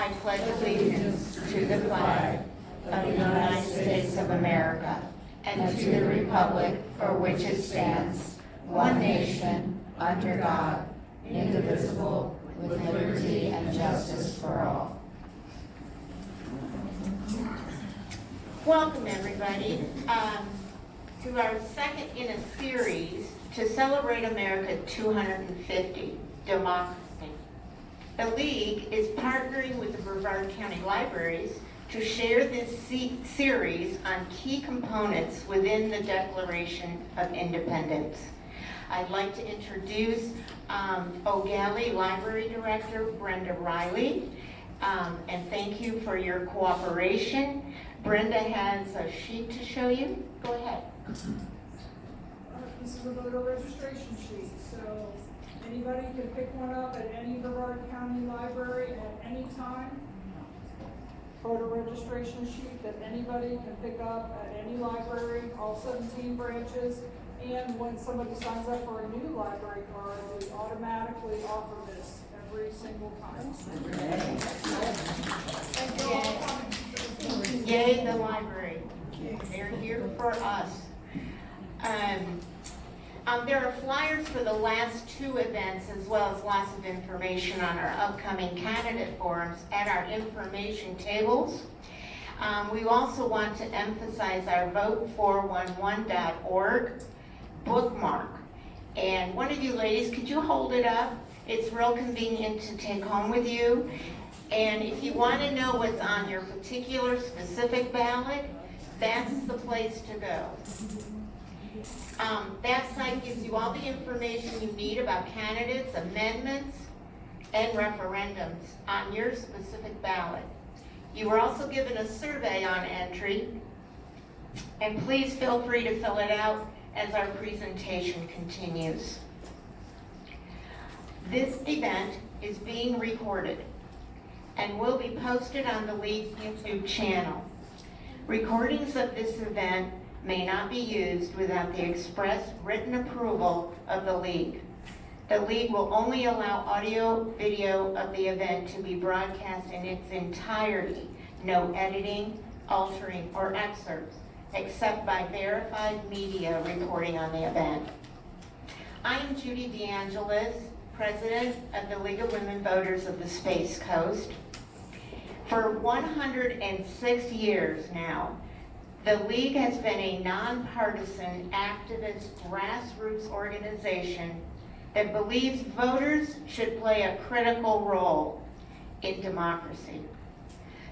I pledge allegiance to the flag of the United States of America and to the republic for which it stands, one nation, under God, indivisible, with liberty and justice for all. Welcome, everybody, to our second in a series to celebrate America 250, Democracy. The League is partnering with the Brevard County Libraries to share this series on key components within the Declaration of Independence. I'd like to introduce O'Galley Library Director Brenda Riley, and thank you for your cooperation. Brenda has a sheet to show you. Go ahead. This is a voter registration sheet, so anybody can pick one up at any Brevard County library at any time. Voter registration sheet that anybody can pick up at any library, all 17 branches. And when somebody signs up for a new library card, we automatically offer this every single time. Thank you all for coming. Yay, the library. They're here for us. There are flyers for the last two events, as well as lots of information on our upcoming candidate forums at our information tables. We also want to emphasize our vote411.org bookmark. And one of you ladies, could you hold it up? It's real convenient to take home with you. And if you want to know what's on your particular specific ballot, that's the place to go. That site gives you all the information you need about candidates, amendments, and referendums on your specific ballot. You were also given a survey on entry, and please feel free to fill it out as our presentation continues. This event is being recorded and will be posted on the League's YouTube channel. Recordings of this event may not be used without the express written approval of the League. The League will only allow audio video of the event to be broadcast in its entirety, no editing, altering, or excerpts, except by verified media reporting on the event. I am Judy DeAngelis, President of the League of Women Voters of the Space Coast. For 106 years now, the League has been a nonpartisan, activist, grassroots organization that believes voters should play a critical role in democracy.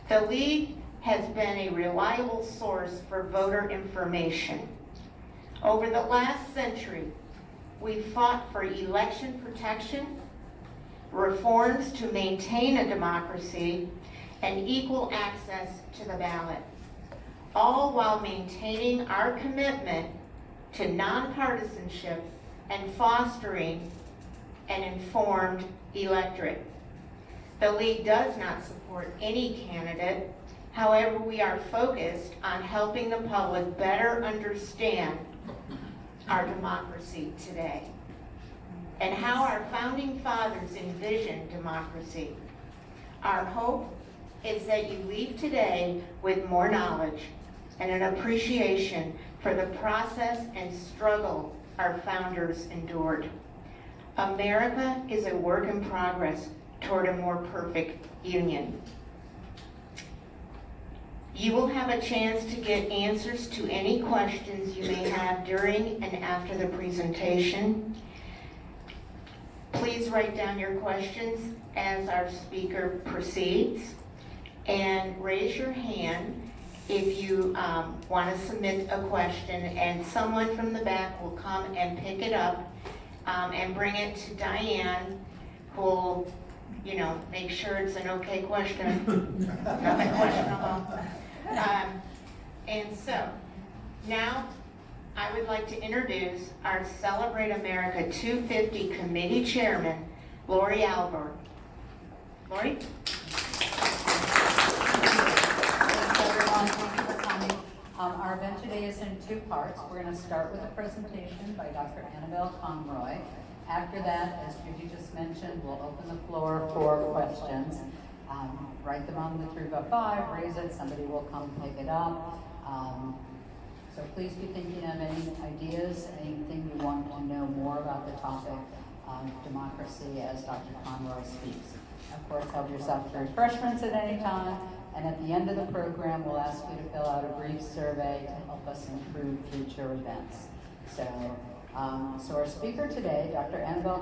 The League has been a reliable source for voter information. Over the last century, we fought for election protection, reforms to maintain a democracy, and equal access to the ballot, all while maintaining our commitment to nonpartisanship and fostering an informed electorate. The League does not support any candidate. However, we are focused on helping the public better understand our democracy today and how our founding fathers envisioned democracy. Our hope is that you leave today with more knowledge and an appreciation for the process and struggle our founders endured. America is a work in progress toward a more perfect union. You will have a chance to get answers to any questions you may have during and after the presentation. Please write down your questions as our speaker proceeds, and raise your hand if you want to submit a question, and someone from the back will come and pick it up and bring it to Diane, who will, make sure it's an okay question, nothing questionable. And so, now I would like to introduce our Celebrate America 250 Committee Chairman, Lori Albert. Lori? Thanks, everyone. Thank you for coming. Our event today is in two parts. We're going to start with a presentation by Dr. Annabelle Conroy. After that, as Judy just mentioned, we'll open the floor for questions. write them on the 3x5, raise it, somebody will come pick it up. So please be thinking of any ideas, anything you want to know more about the topic of democracy as Dr. Conroy speaks. Of course, help yourself to refreshments at any time, and at the end of the program, we'll ask you to fill out a brief survey to help us improve future events. So our speaker today, Dr. Annabelle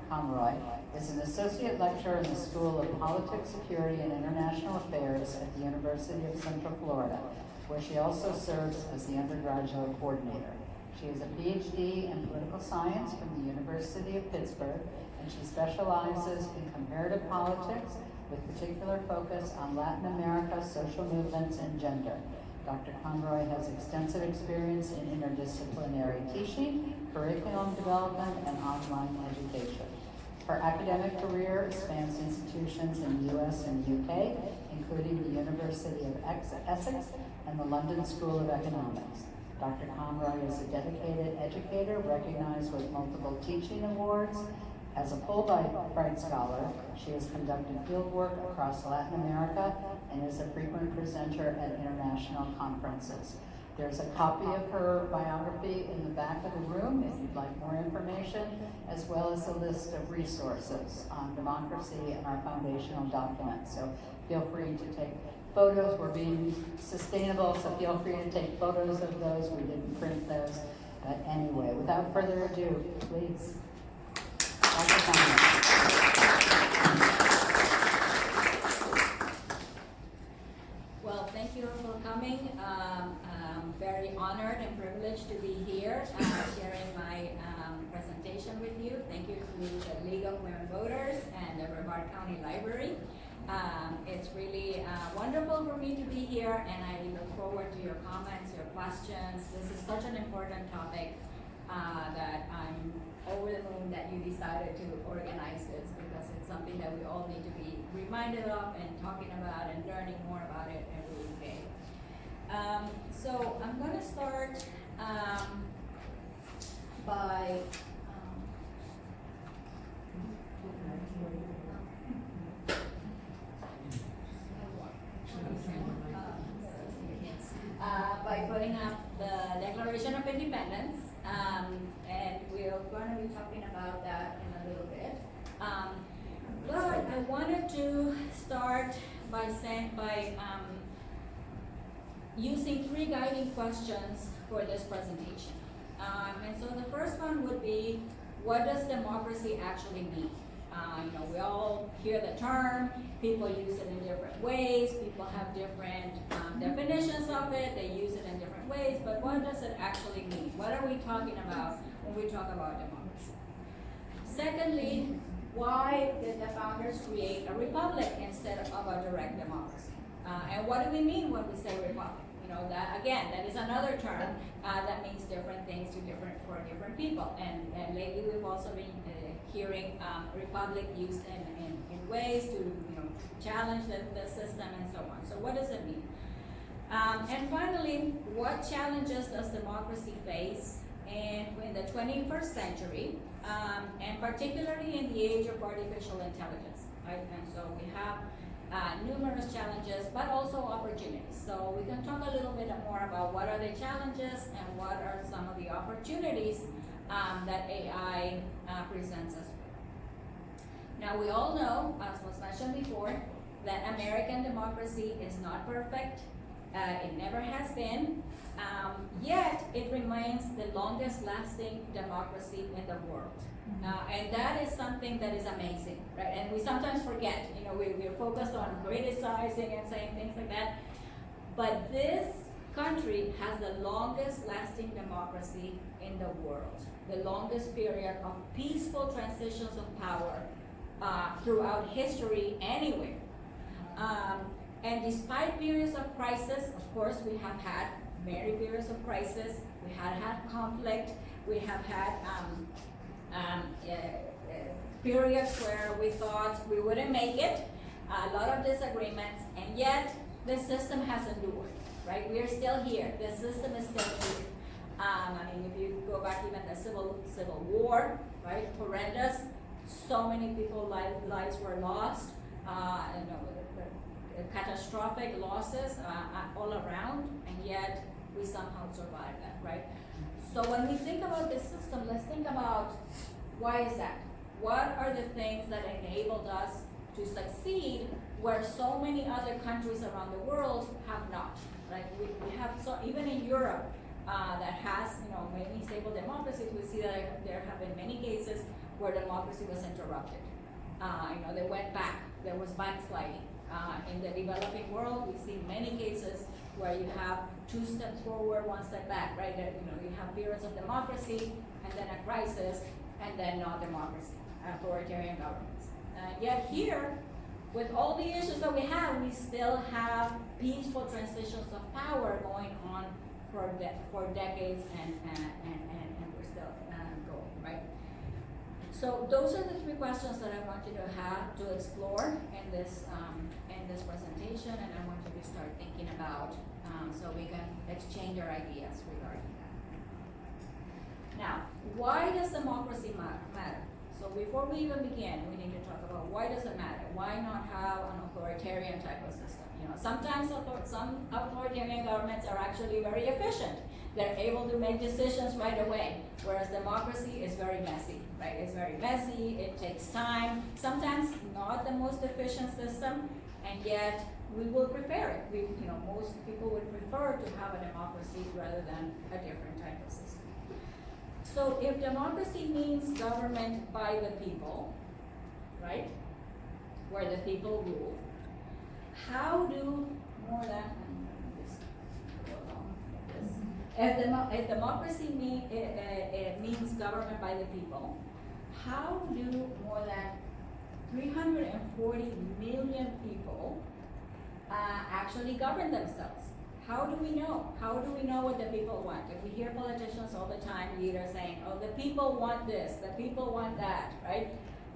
Conroy, is an associate lecturer in the School of Politics, Security, and International Affairs at the University of Central Florida, where she also serves as the undergraduate coordinator. She is a PhD in political science from the University of Pittsburgh, and she specializes in comparative politics with particular focus on Latin America, social movements, and gender. Dr. Conroy has extensive experience in interdisciplinary teaching, curriculum development, and online education. Her academic career spans institutions in the US and UK, including the University of Essex and the London School of Economics. Dr. Conroy is a dedicated educator recognized with multiple teaching awards. As a Fulbright Scholar, she has conducted fieldwork across Latin America and is a frequent presenter at international conferences. There's a copy of her biography in the back of the room if you'd like more information, as well as a list of resources on democracy and our foundational documents. So feel free to take photos. We're being sustainable, so feel free to take photos of those. We didn't print those. But anyway, without further ado, please. Dr. Conroy. Well, thank you for coming. I'm very honored and privileged to be here sharing my presentation with you. Thank you to the League of Women Voters and the Brevard County Library. It's really wonderful for me to be here, and I look forward to your comments, your questions. This is such an important topic that I'm over the moon that you decided to organize this, because it's something that we all need to be reminded of and talking about and learning more about it every day. So I'm going to start by putting up the Declaration of Independence, and we're going to be talking about that in a little bit. But I wanted to start by using 3 guiding questions for this presentation. And so the first one would be, what does democracy actually mean? We all hear the term, people use it in different ways, people have different definitions of it, they use it in different ways, but what does it actually mean? What are we talking about when we talk about democracy? Secondly, why did the founders create a republic instead of a direct democracy? And what do we mean when we say republic? That again, that is another term that means different things for different people. And lately we've also been hearing republic used in ways to challenge the system and so on. So what does it mean? And finally, what challenges does democracy face in the 21st century, and particularly in the age of artificial intelligence, right? And so we have numerous challenges, but also opportunities. So we can talk a little bit more about what are the challenges and what are some of the opportunities that AI presents us with. Now we all know, as was mentioned before, that American democracy is not perfect. It never has been, yet it remains the longest lasting democracy in the world. And that is something that is amazing, right? And we sometimes forget, we're focused on criticizing and saying things like that. But this country has the longest lasting democracy in the world, the longest period of peaceful transitions of power throughout history anywhere. And despite periods of crisis, of course, we have had many periods of crisis, we have had conflict, we have had periods where we thought we wouldn't make it, a lot of disagreements, and yet the system has endured, right? We are still here. The system is still here. If you go back even the Civil War, right? Horrendous. So many people's lives were lost. catastrophic losses all around, and yet we somehow survive that, right? So when we think about this system, let's think about why is that? What are the things that enabled us to succeed where so many other countries around the world have not? Like we have, so even in Europe, that has, many stable democracies, we see that there have been many cases where democracy was interrupted. They went back, there was backsliding. In the developing world, we see many cases where you have 2 steps forward, 1 step back, right? You have periods of democracy, and then a crisis, and then not democracy, authoritarian governments. Yet here, with all the issues that we have, we still have peaceful transitions of power going on for decades, and we're still going, right? So those are the 3 questions that I want you to have to explore in this presentation, and I want you to start thinking about so we can exchange our ideas regarding that. Now, why does democracy matter? So before we even begin, we need to talk about why does it matter? Why not have an authoritarian type of system? Sometimes some authoritarian governments are actually very efficient. They're able to make decisions right away, whereas democracy is very messy, right? It's very messy, it takes time, sometimes not the most efficient system, and yet we will prefer it. Most people would prefer to have a democracy rather than a different type of system. So if democracy means government by the people, right, where the people rule, how do more than if democracy means government by the people, how do more than 340 million people actually govern themselves? How do we know? How do we know what the people want? If we hear politicians all the time, leaders saying, oh, the people want this, the people want that, right?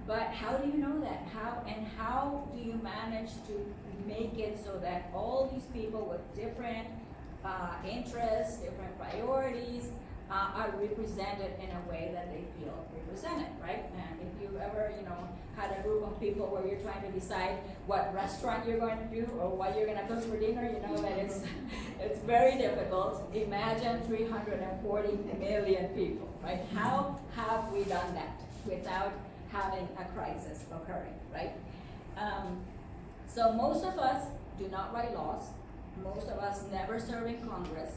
But how do you know that? How do you manage to make it so that all these people with different interests, different priorities, are represented in a way that they feel represented, right? And if you ever, had a group of people where you're trying to decide what restaurant you're going to do or what you're going to cook for dinner, you know that it's very difficult. Imagine 340 million people, right? How have we done that without having a crisis occurring, right? So most of us do not write laws. Most of us never serve in Congress,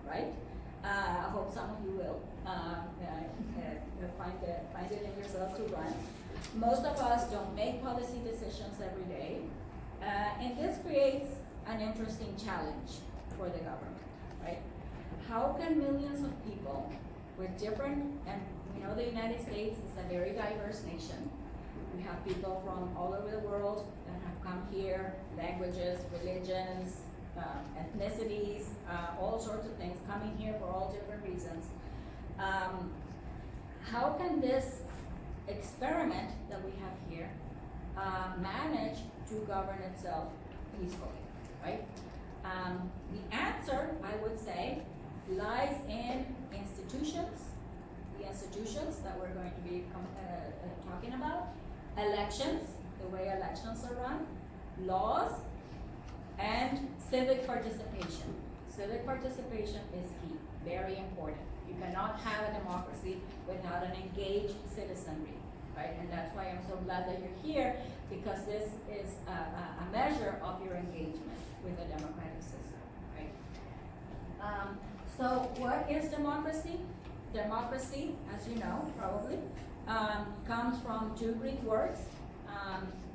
right? I hope some of you will find it in yourselves to run. Most of us don't make policy decisions every day, and this creates an interesting challenge for the government, right? How can millions of people with different, and we know the United States is a very diverse nation. We have people from all over the world that have come here, languages, religions, ethnicities, all sorts of things, coming here for all different reasons. How can this experiment that we have here manage to govern itself peacefully, right? The answer, I would say, lies in institutions, the institutions that we're going to be talking about, elections, the way elections are run, laws, and civic participation. Civic participation is key, very important. You cannot have a democracy without an engaged citizenry, right? And that's why I'm so glad that you're here, because this is a measure of your engagement with the democratic system, right? So what is democracy? Democracy, as you know, probably, comes from 2 Greek words,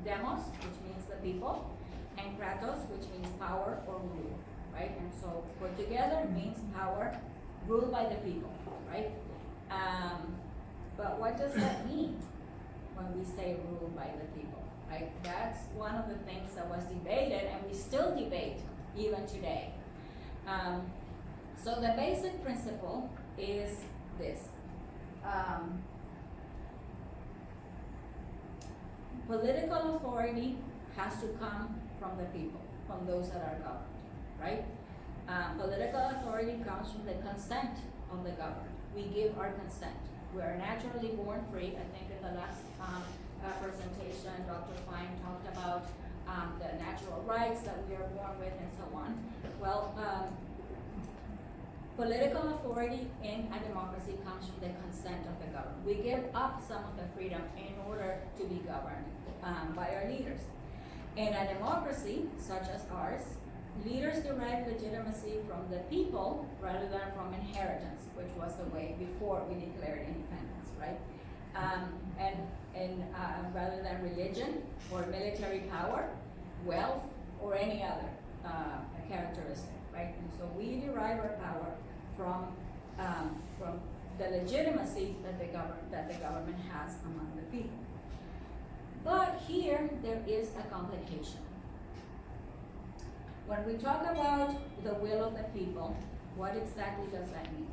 demos, which means the people, and kratos, which means power or rule, right? And so put together means power, ruled by the people, right? But what does that mean when we say ruled by the people, right? That's one of the things that was debated, and we still debate even today. So the basic principle is this. Political authority has to come from the people, from those that are governed, right? Political authority comes from the consent of the governed. We give our consent. We are naturally born free. I think in the last presentation, Dr. Fine talked about govern with and so on. Well, political authority in a democracy comes from the consent of the governed. We give up some of the freedom in order to be governed by our leaders. In a democracy such as ours, leaders derive legitimacy from the people rather than from inheritance, which was the way before we declared independence, right? And rather than religion or military power, wealth, or any other characteristic, right? And so we derive our power from the legitimacy that the government has among the people. But here there is a complication. When we talk about the will of the people, what exactly does that mean?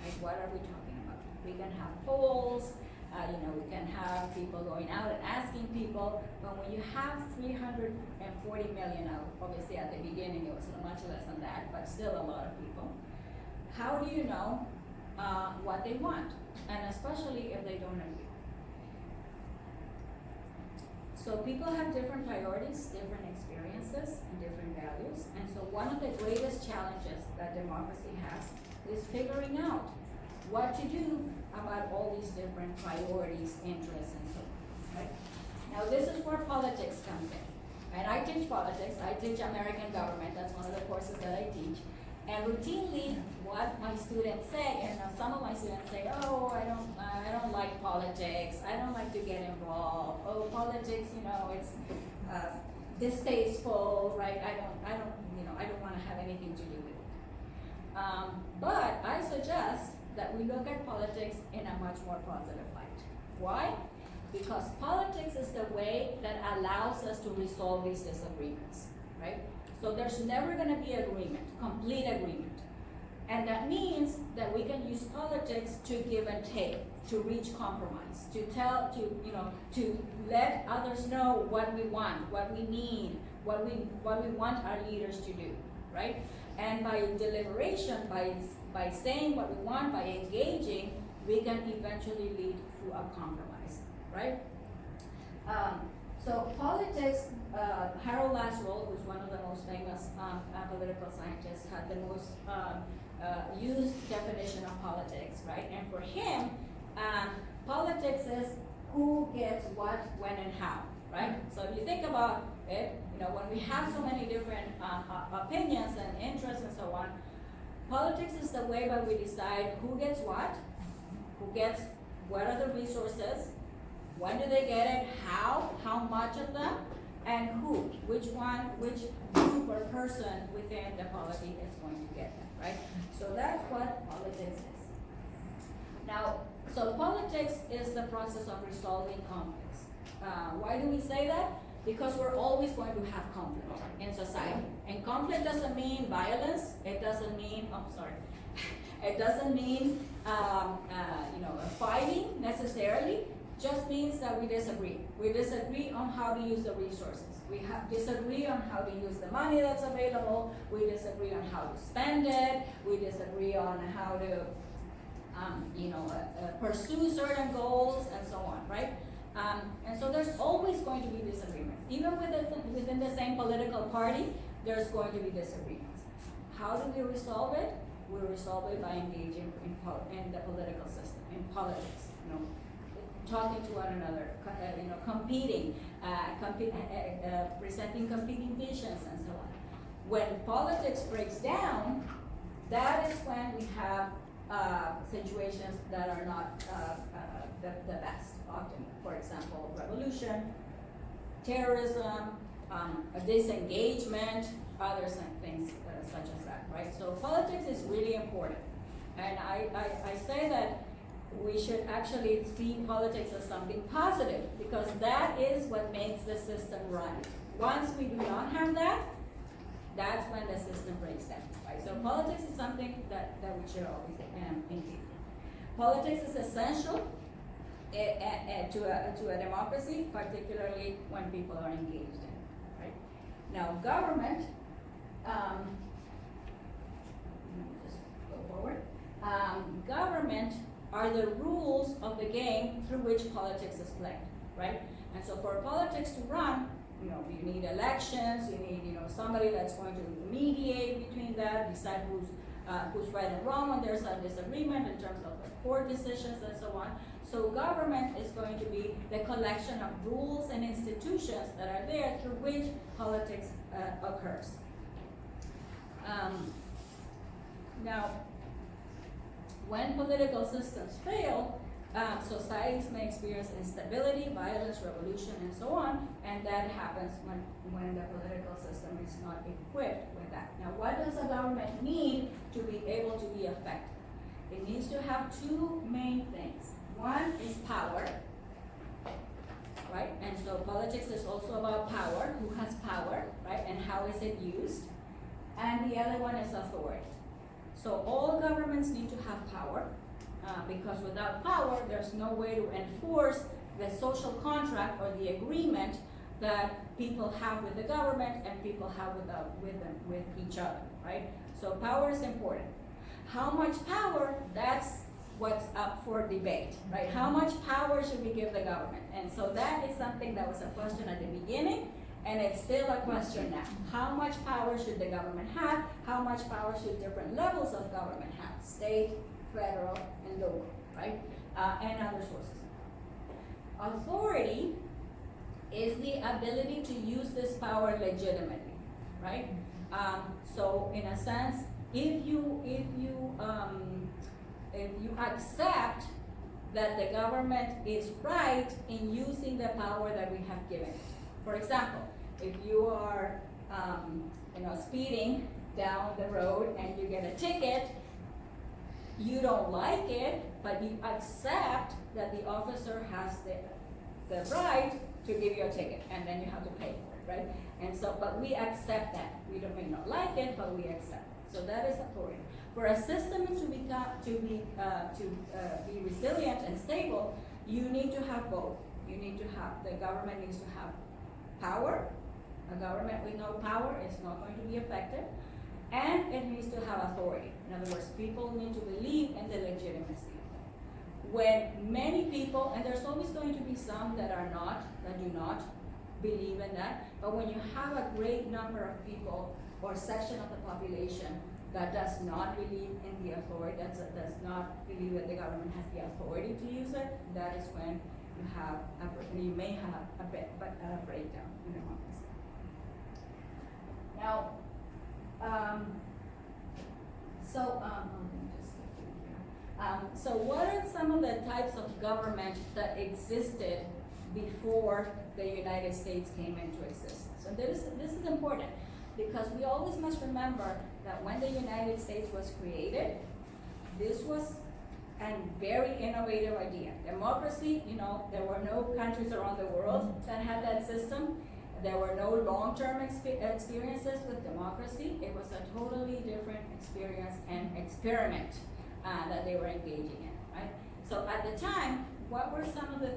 Right? What are we talking about? We can have polls, we can have people going out and asking people, but when you have 340 million, obviously at the beginning it was much less than that, but still a lot of people, how do you know what they want? And especially if they don't agree. So people have different priorities, different experiences, and different values. And so one of the greatest challenges that democracy has is figuring out what to do about all these different priorities, interests, and so on, right? Now this is where politics comes in. And I teach politics, I teach American government, that's one of the courses that I teach. And routinely, what my students say, and some of my students say, oh, I don't like politics, I don't like to get involved. Oh, politics, it's distasteful, right? I don't want to have anything to do with it. But I suggest that we look at politics in a much more positive light. Why? Because politics is the way that allows us to resolve these disagreements, right? So there's never going to be agreement, complete agreement. And that means that we can use politics to give and take, to reach compromise, to let others know what we want, what we need, what we want our leaders to do, right? And by deliberation, by saying what we want, by engaging, we can eventually lead to a compromise, right? So politics, Harold Laswell, who's one of the most famous political scientists, had the most used definition of politics, right? And for him, politics is who gets what, when, and how, right? So if you think about it, when we have so many different opinions and interests and so on, politics is the way by we decide who gets what are the resources, when do they get it, how much of them, and who, which group or person within the polity is going to get them, right? So that's what politics is. Now, so politics is the process of resolving conflicts. Why do we say that? Because we're always going to have conflict in society. And conflict doesn't mean violence, it doesn't mean, it doesn't mean fighting necessarily. Just means that we disagree. We disagree on how to use the resources. We disagree on how to use the money that's available. We disagree on how to spend it. We disagree on how to, pursue certain goals and so on, right? And so there's always going to be disagreements. Even within the same political party, there's going to be disagreements. How do we resolve it? We resolve it by engaging in the political system, in politics, talking to one another, competing, presenting competing visions and so on. When politics breaks down, that is when we have situations that are not the best often. For example, revolution, terrorism, a disengagement, other things such as that, right? So politics is really important. And I say that we should actually see politics as something positive, because that is what makes the system run. Once we do not have that, that's when the system breaks down, right? So politics is something that we should always engage. Politics is essential to a democracy, particularly when people are engaged in it, right? Now, government, just go forward. Government are the rules of the game through which politics is played, right? And so for politics to run, you know, you need elections, you need, you know, somebody that's going to mediate between that, decide who's right and wrong when there's a disagreement in terms of the court decisions and so on. So government is going to be the collection of rules and institutions that are there through which politics occurs. Now, when political systems fail, societies may experience instability, violence, revolution, and so on, and that happens when the political system is not equipped with that. Now, what does a government need to be able to be effective? It needs to have two main things. One is power, right? And so politics is also about power, who has power, right? And how is it used? And the other one is authority. So all governments need to have power, because without power, there's no way to enforce the social contract or the agreement that people have with the government and people have with each other, right? So power is important. How much power, that's what's up for debate, right? How much power should we give the government? And so that is something that was a question at the beginning, and it's still a question now. How much power should the government have? How much power should different levels of government have? State, federal, and local, right? And other sources. Authority is the ability to use this power legitimately, right? So in a sense, if you accept that the government is right in using the power that we have given it. For example, if you are speeding down the road and you get a ticket, you don't like it, but you accept that the officer has the right to give you a ticket, and then you have to pay for it, right? And so, but we accept that. We may not like it, but we accept it. So that is authority. For a system to be resilient and stable, you need to have both. You need to have, the government needs to have power. A government with no power is not going to be effective. And it needs to have authority. In other words, people need to believe in the legitimacy. When many people, and there's always going to be some that do not believe in that, but when you have a great number of people or section of the population that does not believe in the authority, that does not believe that the government has the authority to use it, that is when you may have a breakdown in democracy. Now, so what are some of the types of government that existed before the United States came into existence? And this is important, because we always must remember that when the United States was created, this was a very innovative idea. Democracy, there were no countries around the world that had that system. There were no long-term experiences with democracy. It was a totally different experience and experiment that they were engaging in, right? So at the time, what were some of the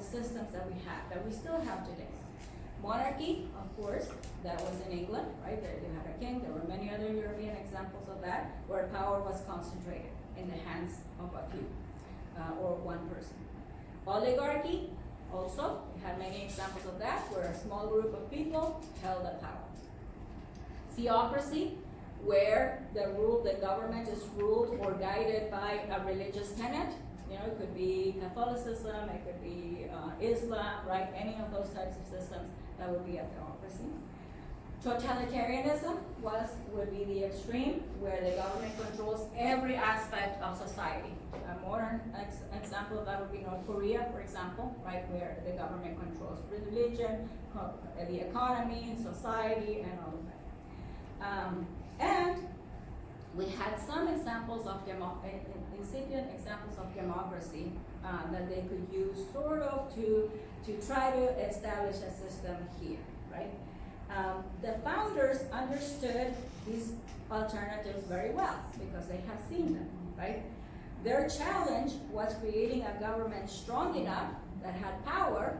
systems that we had, that we still have today? Monarchy, of course, that was in England, right? They had a king. There were many other European examples of that, where power was concentrated in the hands of a few, or one person. Oligarchy, also, we have many examples of that, where a small group of people held the power. Theocracy, where the government is ruled or guided by a religious tenet. It could be Catholicism, it could be Islam, right? Any of those types of systems, that would be a theocracy. Totalitarianism would be the extreme, where the government controls every aspect of society. A modern example of that would be North Korea, for example, right, where the government controls religion, the economy, society, and all of that. And we had some examples of incipient examples of democracy that they could use sort of to try to establish a system here, right? The founders understood these alternatives very well because they have seen them, right? Their challenge was creating a government strong enough that had power.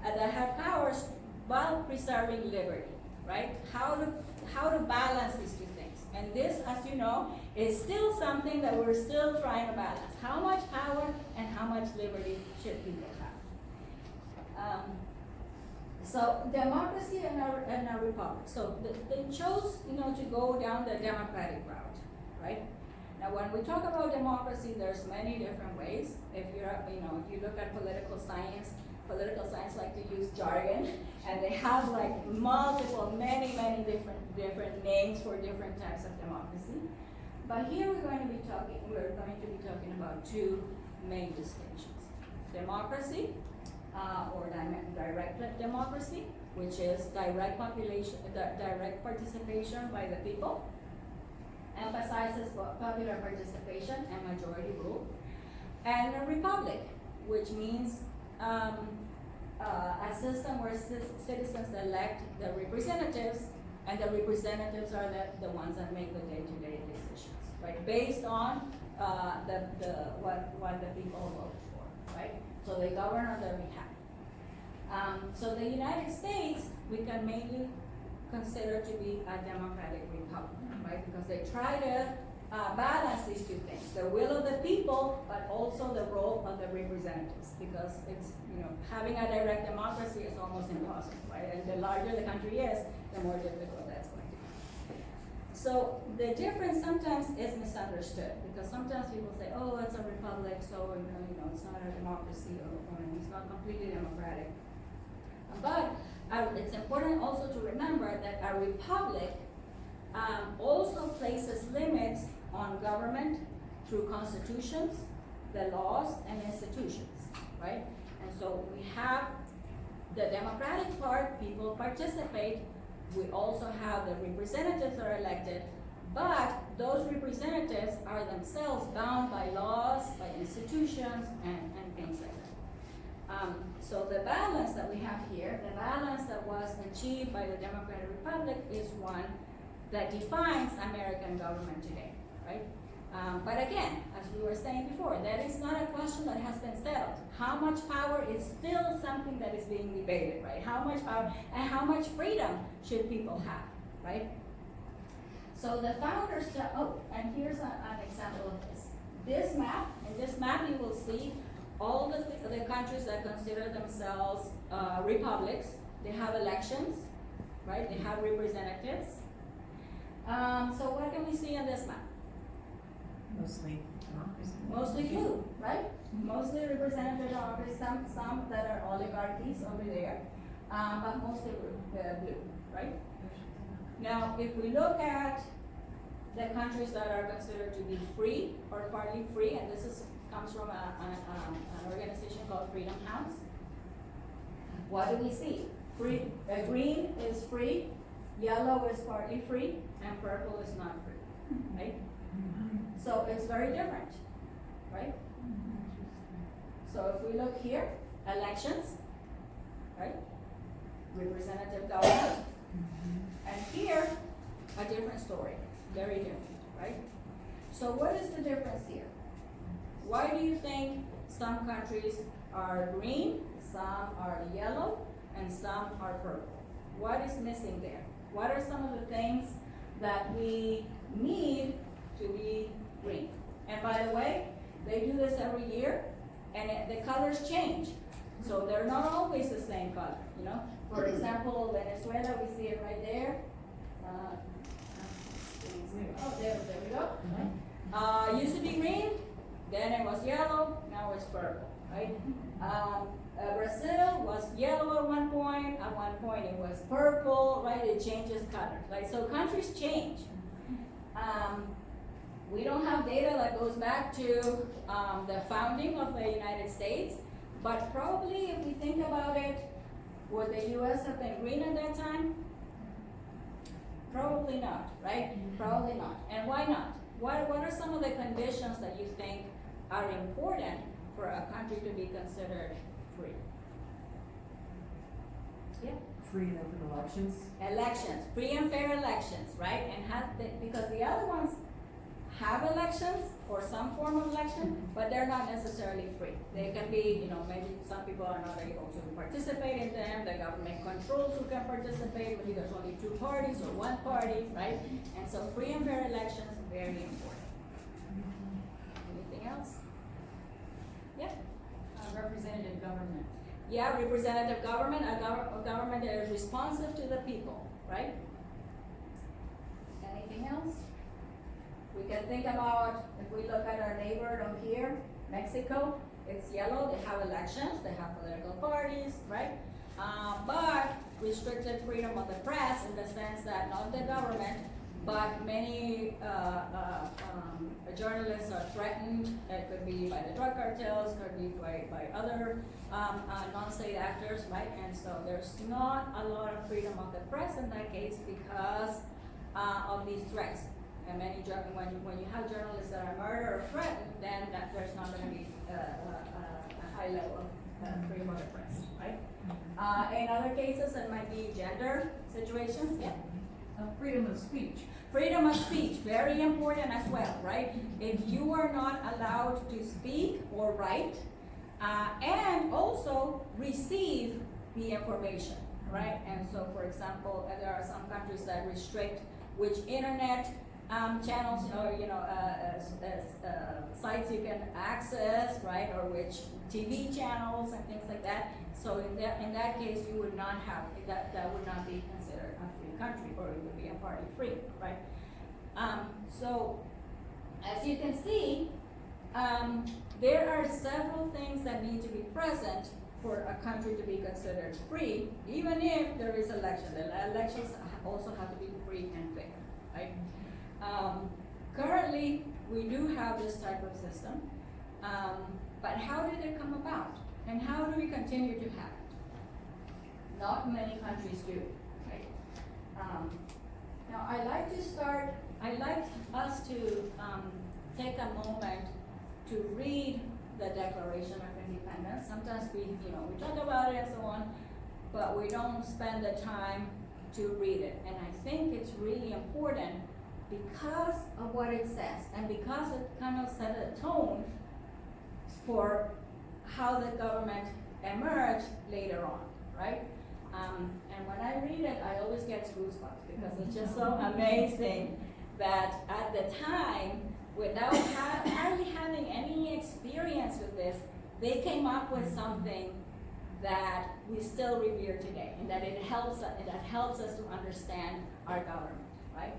That had powers while preserving liberty, right? How to balance these two things. And this, as you know, is still something that we're still trying to balance. How much power and how much much liberty should people have? So democracy and our republic. So they chose, to go down the democratic route, right? Now, when we talk about democracy, there's many different ways. If if you look at political science like to use jargon, and they have like many different names for different types of democracy. But here we're going to be talking about two main distinctions: democracy, or direct democracy, which is direct participation by the people, emphasizes popular participation and majority rule, and a republic, which means a system where citizens elect the representatives, and the representatives are the ones that make the day-to-day decisions, right? Based on what the people vote for, right? So they govern on their behalf. So the United States, we can mainly consider to be a democratic republic, right? Because they try to balance these two things: the will of the people, but also the role of the representatives. Because it's, having a direct democracy is almost impossible, right? And the larger the country is, the more difficult that's going to be. So the difference sometimes is misunderstood, because sometimes people say, oh, it's a republic, so it's not a democracy, or it's not completely democratic. But it's important also to remember that a republic also places limits on government through constitutions, the laws, and institutions, right? And so we have the democratic part, people participate. We also have the representatives that are elected, but those representatives are themselves bound by laws, by institutions, and things like that. So the balance that we have here, the balance that was achieved by the Democratic Republic, is one that defines American government today, right? But again, as we were saying before, that is not a question that has been settled. How much power is still something that is being debated, right? How much power and how much freedom should people have, right? So the founders, and here's an example of this. In this map you will see all the countries that consider themselves republics. They have elections, right? They have representatives. So what can we see on this map? Mostly democracy. Mostly blue, right? Mostly representative democracy, some that are oligarchies over there, but mostly blue, right? Now, if we look at the countries that are considered to be free or partly free, and this comes from an organization called Freedom House, what do we see? Green is free, yellow is partly free, and purple is not free, right? So it's very different, right? So if we look here, elections, right? Representative government. And here, a different story, very different, right? So what is the difference here? Why do you think some countries are green, some are yellow, and some are purple? What is missing there? What are some of the things that we need to be green? And by the way, they do this every year, and the colors change. So they're not always the same color, For example, Venezuela, we see it right there. There we go. Used to be green, then it was yellow, now it's purple, right? Brazil was yellow at one point it was purple, right? It changes colors, right? So countries change. We don't have data that goes back to the founding of the United States, but probably if we think about it, would the US have been green at that time? Probably not, right? Probably not. And why not? What are some of the conditions that you think are important for a country to be considered free? Yeah. Free and open elections. Elections, free and fair elections, right? And because the other ones have elections or some form of election, but they're not necessarily free. They can be, maybe some people are not able to participate in them. The government controls who can participate. Maybe there's only two parties or one party, right? And so free and fair elections, very important. Anything else? Yeah. Yeah, representative government, a government that is responsive to the people, right? Anything else? We can think about, if we look at our neighbor down here, Mexico, it's yellow, they have elections, they have political parties, right? But restricted freedom of the press in the sense that not the government, but many journalists are threatened. It could be by the drug cartels, could be by other non-state actors, right? And so there's not a lot of freedom of the press in that case because of these threats. And when you have journalists that are murdered or threatened, then there's not going to be a high level of freedom of the press, right? In other cases, it might be gender situations. Yeah. Freedom of speech. Freedom of speech, very important as well, right? If you are not allowed to speak or write, and also receive the information, right? And so, for example, there are some countries that restrict which internet channels or sites you can access, right? Or which TV channels and things like that. So in that case, you would not have that would not be considered a free country, or it would be a party free, right? So as you can see, there are several things that need to be present for a country to be considered free, even if there is election. The elections also have to be free and fair, right? Currently, we do have this type of system, but how did it come about? And how do we continue to have it? Not many countries do, right? Now, I'd like us to take a moment to read the Declaration of Independence. Sometimes we talk about it and so on, but we don't spend the time to read it. And I think it's really important because of what it says, and because it kind of set a tone for how the government emerged later on, right? And when I read it, I always get goosebumps because it's just so amazing that at the time, without hardly having any experience with this, they came up with something that we still revere today, and that it helps us to understand our government, right?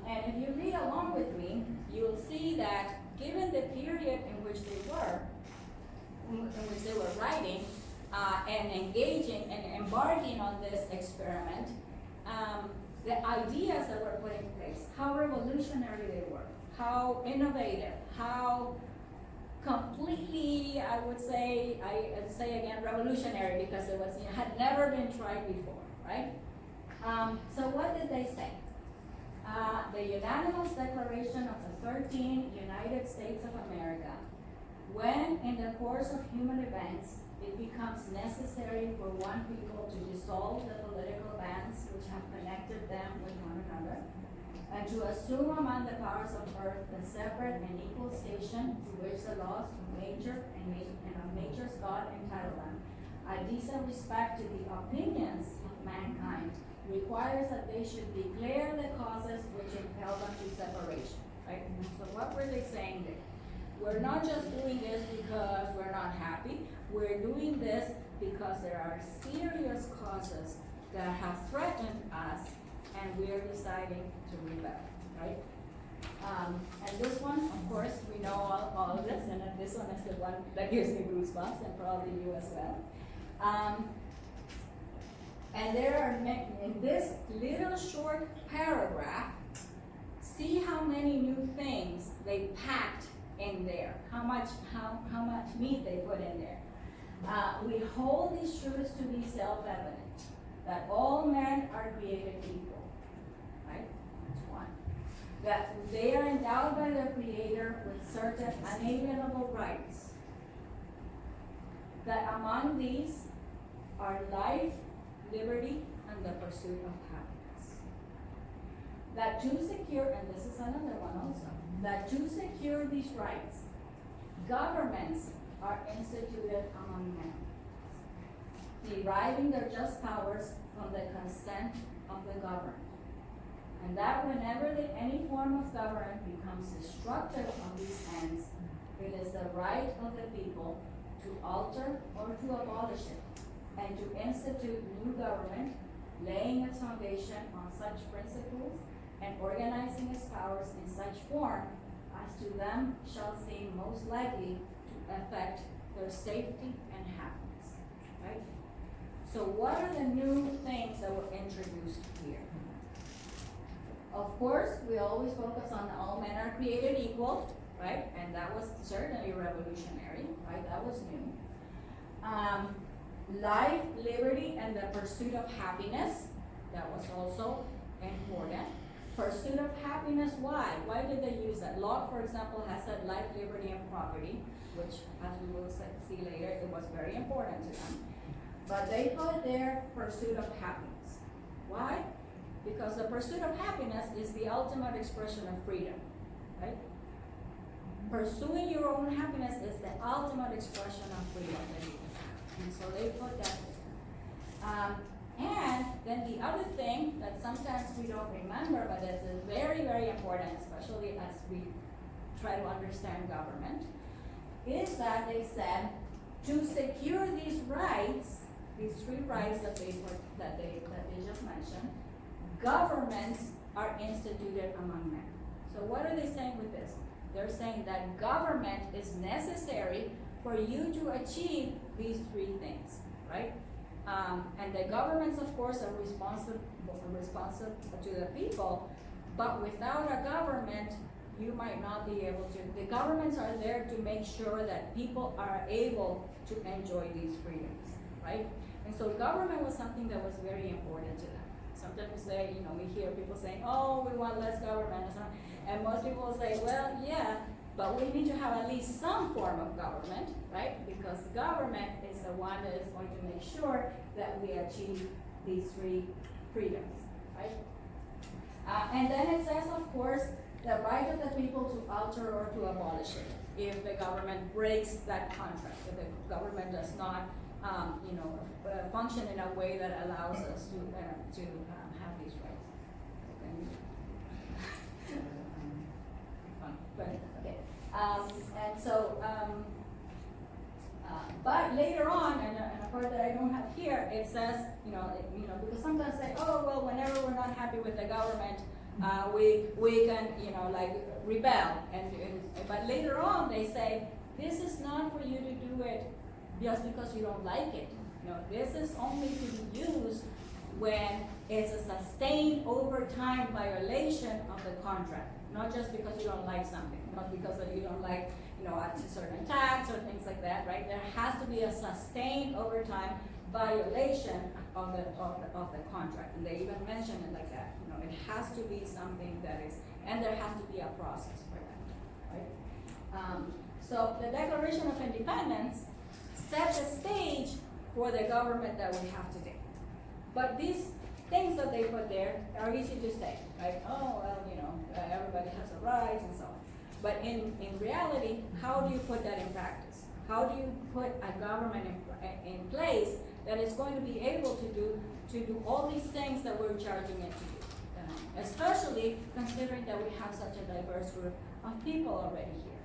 And if you read along with me, you'll see that given the period in which they were writing and engaging and embarking on this experiment, the ideas that were put in place, how revolutionary they were, how innovative, how completely, I say again, revolutionary, because it had never been tried before, right? So what did they say? The unanimous declaration of the 13 United States of America, when in the course of human events it becomes necessary for one people to dissolve the political bands which have connected them with one another, and to assume among the powers of earth the separate and equal station to which the laws of nature and of nature's God entitle them, a decent respect to the opinions of mankind requires that they should declare the causes which impel them to separation, right? So what were they saying there? We're not just doing this because we're not happy. We're doing this because there are serious causes that have threatened us, and we're deciding to rebel, right? And this one, of course, we know all of this, and this one is the one that gives me goosebumps, and probably you as well. And there are in this little short paragraph, see how many new things they packed in there, how much meat they put in there. We hold these truths to be self-evident, that all men are created equal, right? That's one. That they are endowed by their Creator with certain unalienable rights. That among these are life, liberty, and the pursuit of happiness. That to secure, and this is another one also, that to secure these rights, governments are instituted among men, deriving their just powers from the consent of the governed. And that whenever any form of government becomes destructive of these ends, it is the right of the people to alter or to abolish it, and to institute new government, laying its foundation on such principles and organizing its powers in such form as to them shall seem most likely to affect their safety and happiness, right? So what are the new things that were introduced here? Of course, we always focus on all men are created equal, right? And that was certainly revolutionary, right? That was new. Life, liberty, and the pursuit of happiness, that was also important. Pursuit of happiness, why? Why did they use that? Locke, for example, has said life, liberty, and property, which, as we will see later, it was very important to them. But they put their pursuit of happiness. Why? Because the pursuit of happiness is the ultimate expression of freedom, right? Pursuing your own happiness is the ultimate expression of freedom that you can have. And so they put that there. And then the other thing that sometimes we don't remember, but that's very, very important, especially as we try to understand government, is that they said to secure these rights, these three rights that they just mentioned, governments are instituted among men. So what are they saying with this? They're saying that government is necessary for you to achieve these three things, right? And the governments, of course, are responsive to the people, but without a government, you might not be able to. The governments are there to make sure that people are able to enjoy these freedoms, right? And so government was something that was very important to them. Sometimes we say, we hear people saying, oh, we want less government, and most people will say, well, yeah, but we need to have at least some form of government, right? Because government is the one that is going to make sure that we achieve these three freedoms, right? And then it says, of course, the right of the people to alter or to abolish it if the government breaks that contract, if the government does not, function in a way that allows us to have these rights. But okay, and so, but later on, and a part that I don't have here, it says, because sometimes say, oh well, whenever we're not happy with the government, we can, rebel, but later on they say this is not for you to do it just because you don't like it. This is only to be used when it's a sustained over time violation of the contract, not just because you don't like something, not because you don't like, a certain tax or things like that, right? There has to be a sustained over time violation of the contract, and they even mention it like that. It has to be something that is, and there has to be a process for that, right? So the Declaration of Independence set the stage for the government that we have today. But these things that they put there are easy to say, right? Oh, well, everybody has a right and so on. But in reality, how do you put that in practice? How do you put a government in place that is going to be able to do all these things that we're charging it to do? Especially considering that we have such a diverse group of people already here.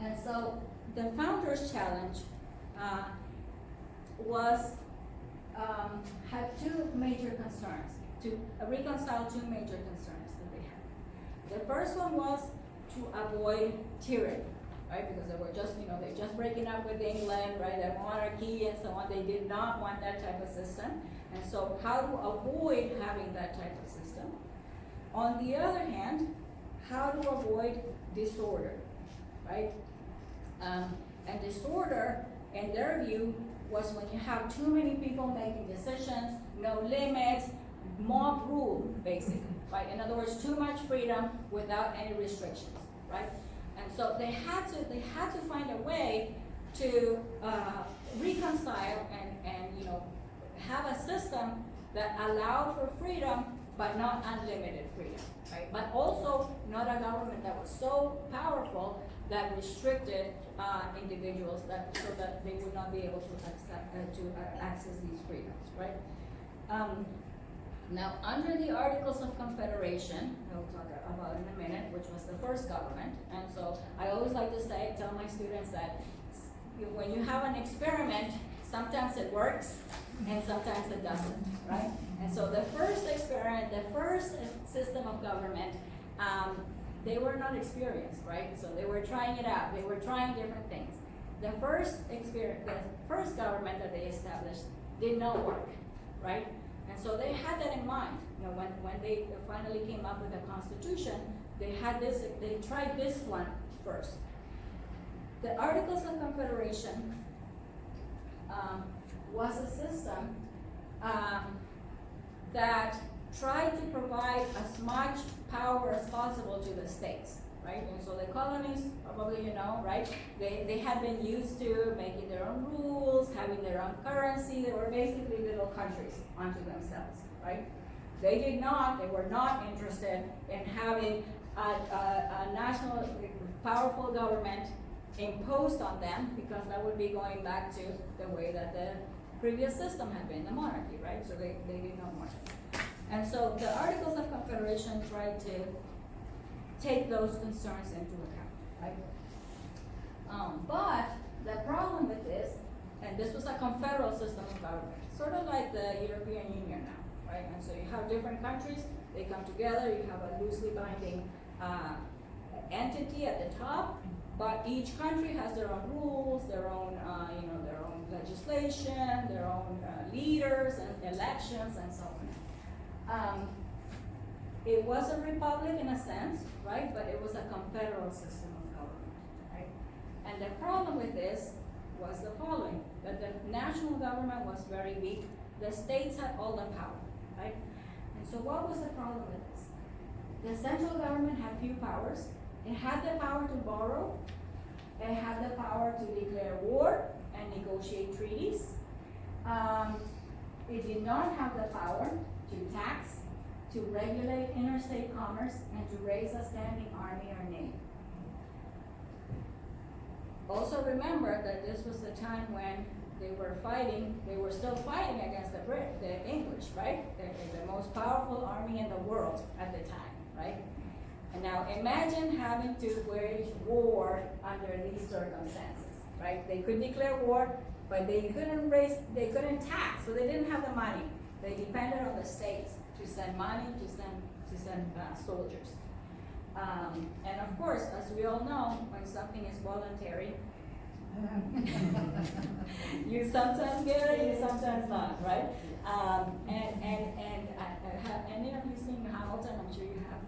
And so the Founders' Challenge had two major concerns, to reconcile two major concerns that they had. The first one was to avoid tyranny, right? Because they were just, they're just breaking up with England, right? The monarchy and so on. They did not want that type of system. And so how to avoid having that type of system. On the other hand, how to avoid disorder, right? And disorder, in their view, was when you have too many people making decisions, no limits, mob rule, basically, right? In other words, too much freedom without any restrictions, right? And so they had to find a way to reconcile and have a system that allowed for freedom, but not unlimited freedom, right? But also not a government that was so powerful that restricted individuals so that they would not be able to access these freedoms, right? Now, under the Articles of Confederation, we'll talk about in a minute, which was the first government, and so I always like to say I tell my students that when you have an experiment, sometimes it works and sometimes it doesn't, right? And so the first experiment, the first system of government, they were not experienced, right? So they were trying it out. They were trying different things. The first government that they established did not work, right? And so they had that in mind. You know, when they finally came up with a constitution, they tried this one first. The Articles of Confederation was a system that tried to provide as much power as possible to the states, right? And so the colonies, probably you know, right? They had been used to making their own rules, having their own currency. They were basically little countries unto themselves, right? They were not interested in having a national powerful government imposed on them, because that would be going back to the way that the previous system had been, the monarchy, right? So they did not want it. And so the Articles of Confederation tried to take those concerns into account, right? But the problem with this, and this was a confederal system of government, sort of like the European Union now, right? And so you have different countries, they come together, you have a loosely binding entity at the top, but each country has their own rules, their own, their own legislation, their own leaders and elections and so on. It was a republic in a sense, right? But it was a confederal system of government, right? And the problem with this was the following, that the national government was very weak. The states had all the power, right? And so what was the problem with this? The central government had few powers. It had the power to borrow. It had the power to declare war and negotiate treaties. It did not have the power to tax, to regulate interstate commerce, and to raise a standing army or navy. Also remember that this was the time when they were still fighting against the English, right? The most powerful army in the world at the time, right? And now imagine having to wage war under these circumstances, right? They could declare war, but they couldn't tax, so they didn't have the money. They depended on the states to send money, to send soldiers. And of course, as we all know, when something is voluntary, you sometimes get it, you sometimes not, right? Have any of you seen Hamilton? I'm sure you have.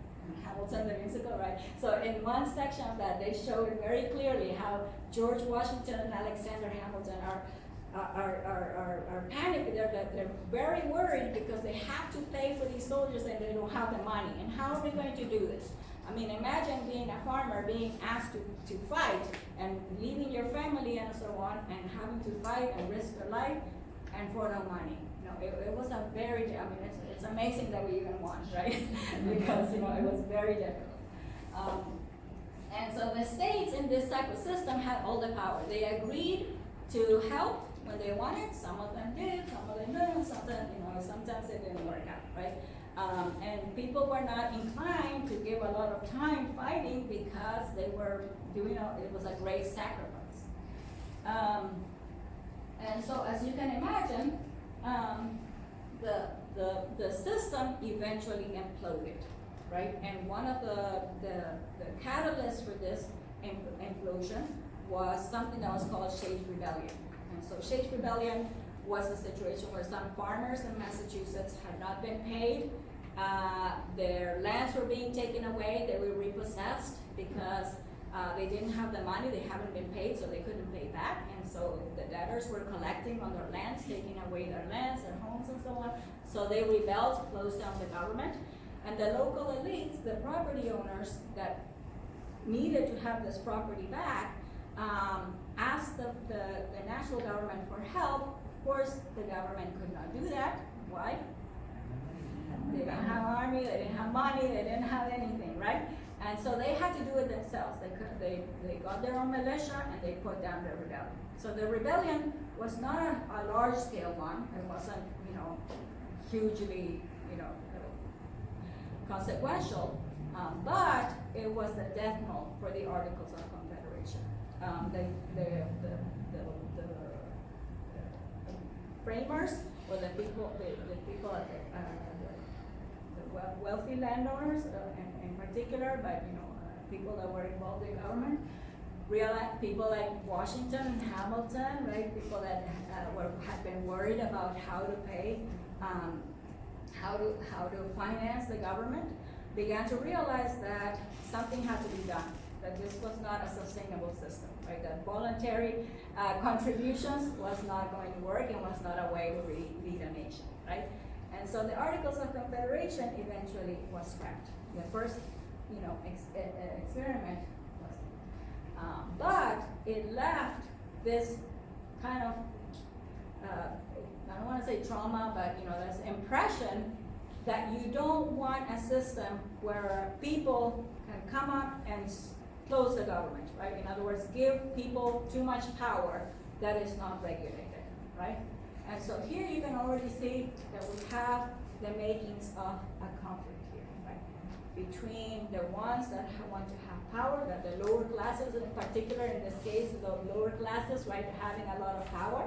Hamilton, the musical, right? So in one section of that, they showed very clearly how George Washington and Alexander Hamilton are panicked. They're very worried because they have to pay for these soldiers and they don't have the money. And how are we going to do this? I mean, imagine being a farmer, being asked to fight and leaving your family and so on, and having to fight and risk your life and for no money. It was a very, it's amazing that we even won, right? Because, it was very difficult. And so the states in this type of system had all the power. They agreed to help when they wanted. Some of them did, some of them didn't, sometimes it didn't work out, right? And people were not inclined to give a lot of time fighting because they were doing, it was a great sacrifice. And so as you can imagine, the system eventually imploded, right? And one of the catalysts for this implosion was something that was called Shays' Rebellion. And so Shays' Rebellion was a situation where some farmers in Massachusetts had not been paid. Their lands were being taken away, they were repossessed because they didn't have the money, they haven't been paid, so they couldn't pay back. And so the debtors were collecting on their lands, taking away their lands, their homes, and so on. So they rebelled, closed down the government. And the local elites, the property owners that needed to have this property back, asked the national government for help. Of course, the government could not do that. Why? They didn't have an army, they didn't have money, they didn't have anything, right? And so they had to do it themselves. They got their own militia and they put down the rebellion. So the rebellion was not a large scale one. It wasn't, hugely, consequential, but it was the death knell for the Articles of Confederation. the framers or the people at the wealthy landowners in particular, but people that were involved in government, people like Washington and Hamilton, right? People that had been worried about how to pay, how to finance the government, began to realize that something had to be done, that this was not a sustainable system, right? That voluntary contributions was not going to work and was not a way to lead a nation, right? And so the Articles of Confederation eventually was scrapped. The first, experiment was, but it left this kind of, I don't want to say trauma, but this impression that you don't want a system where people can come up and close the government, right? In other words, give people too much power that is not regulated, right? And so here you can already see that we have the makings of a conflict here, right? Between the ones that want to have power, that the lower classes in particular, in this case, the lower classes, right, having a lot of power,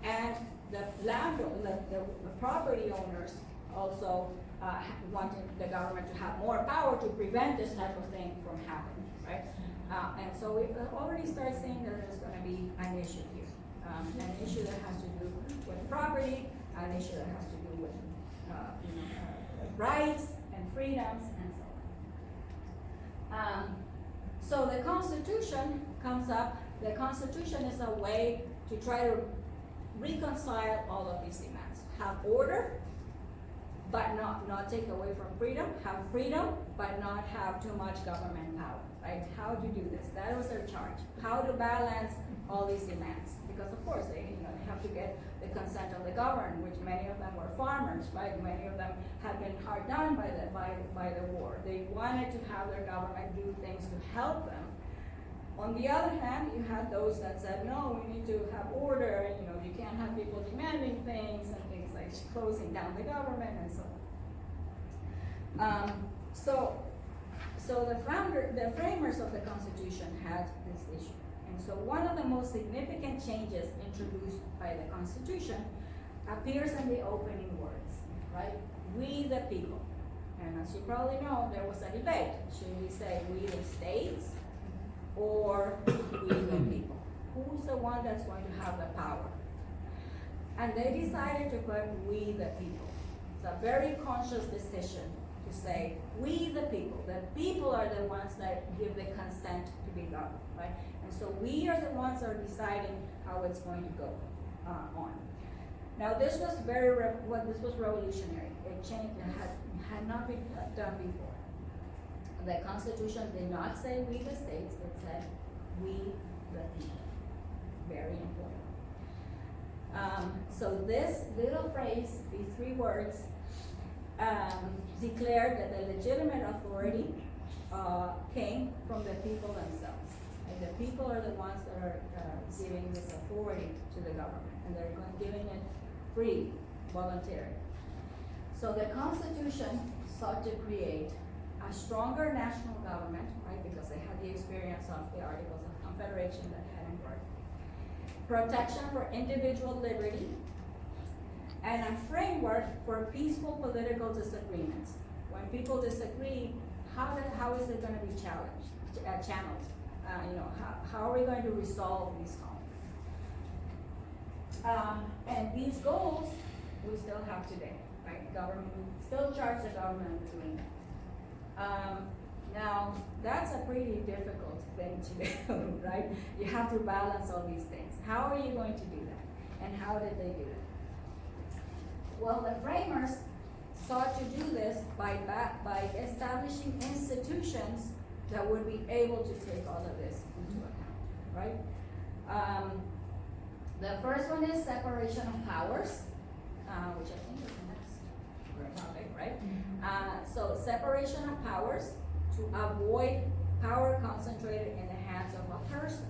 and the property owners also wanting the government to have more power to prevent this type of thing from happening, right? And so we already start seeing that there's going to be an issue here. An issue that has to do with property, an issue that has to do with rights and freedoms and so on. So the Constitution comes up. The Constitution is a way to try to reconcile all of these demands. Have order, but not take away from freedom. Have freedom, but not have too much government power, right? How to do this? That was their charge. How to balance all these demands. Because of course they have to get the consent of the government, which many of them were farmers, right? Many of them had been hard done by the war. They wanted to have their government do things to help them. On the other hand, you had those that said, no, we need to have order, you can't have people demanding things and things like closing down the government and so on. So the framers of the Constitution had this issue. And so one of the most significant changes introduced by the Constitution appears in the opening words, right? We the people. And as you probably know, there was a debate. Should we say we the states or we the people? Who's the one that's going to have the power? And they decided to put we the people. It's a very conscious decision to say we the people. The people are the ones that give the consent to be governed, right? And so we are the ones that are deciding how it's going to go on. Now this was this was revolutionary. It changed. It had not been done before. The Constitution did not say we the states. It said we the people. Very important. So this little phrase, these three words, declared that the legitimate authority came from the people themselves. And the people are the ones that are giving this authority to the government, and they're giving it free, voluntary. So the Constitution sought to create a stronger national government, right, because they had the experience of the Articles of Confederation that hadn't worked. Protection for individual liberty, and a framework for peaceful political disagreements. When people disagree, how is it going to be channeled? How are we going to resolve these conflicts? And these goals we still have today, right? Government still charge the government with doing that. Now, that's a pretty difficult thing to do, right? You have to balance all these things. How are you going to do that? And how did they do it? Well, the framers sought to do this by establishing institutions that would be able to take all of this into account, right? The first one is separation of powers, which I think is the next topic, right? So separation of powers to avoid power concentrated in the hands of a person.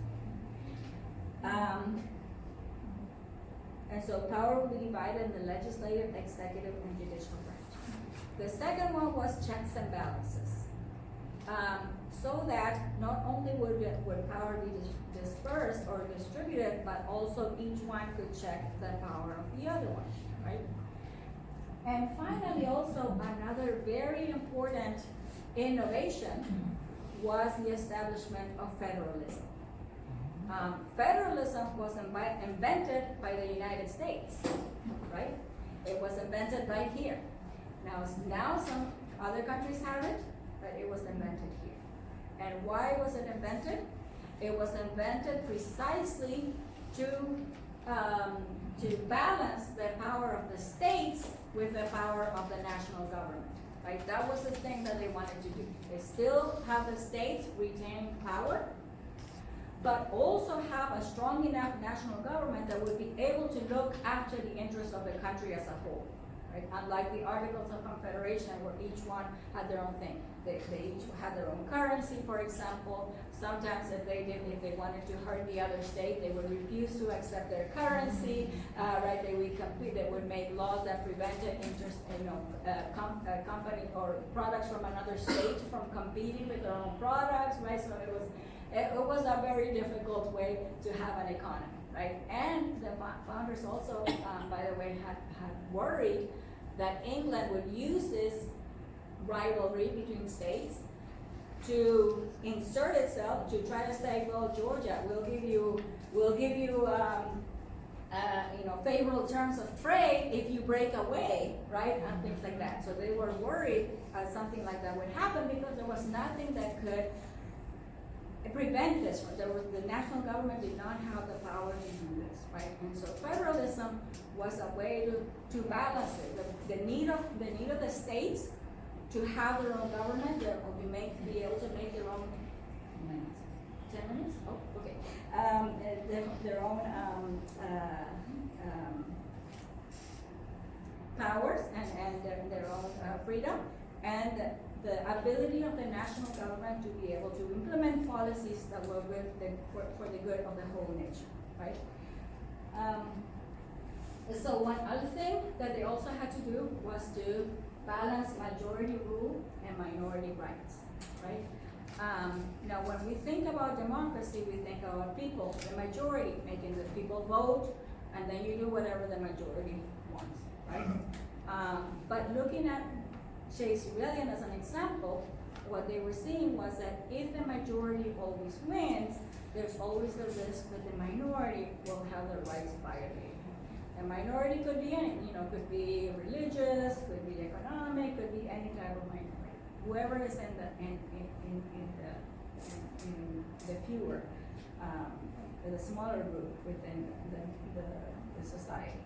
And so power will be divided in the legislative, executive, and judicial branch. The second one was checks and balances. so that not only would power be dispersed or distributed, but also each one could check the power of the other one, right? And finally, also another very important innovation was the establishment of federalism. Federalism was invented by the United States, right? It was invented right here. Now some other countries have it, but it was invented here. And why was it invented? It was invented precisely to balance the power of the states with the power of the national government, right? That was the thing that they wanted to do. They still have the states retain power, but also have a strong enough national government that would be able to look after the interests of the country as a whole, right? Unlike the Articles of Confederation, where each one had their own thing. They each had their own currency, for example. Sometimes if they wanted to hurt the other state, they would refuse to accept their currency, right? They would make laws that prevented company or products from another state from competing with their own products, right? So it was a very difficult way to have an economy, right? And the founders also, by the way, had worried that England would use this rivalry between states to insert itself, to try to say, well, Georgia, we'll give you favorable terms of trade if you break away, right, and things like that. So they were worried something like that would happen because there was nothing that could prevent this. The national government did not have the power to do this, right? And so federalism was a way to balance it. The need of the states to have their own government, or be able to make their own 10 minutes? Oh, okay. Their own powers and their own freedom, and the ability of the national government to be able to implement policies that were for the good of the whole nation, right? So one other thing that they also had to do was to balance majority rule and minority rights, right? Now, when we think about democracy, we think about people, the majority, making the people vote, and then you do whatever the majority wants, right? But looking at Shays Rebellion as an example, what they were seeing was that if the majority always wins, there's always the risk that the minority will have their rights violated. A minority could be any, could be religious, could be economic, could be any type of minority. Whoever is in the fewer, the smaller group within the society.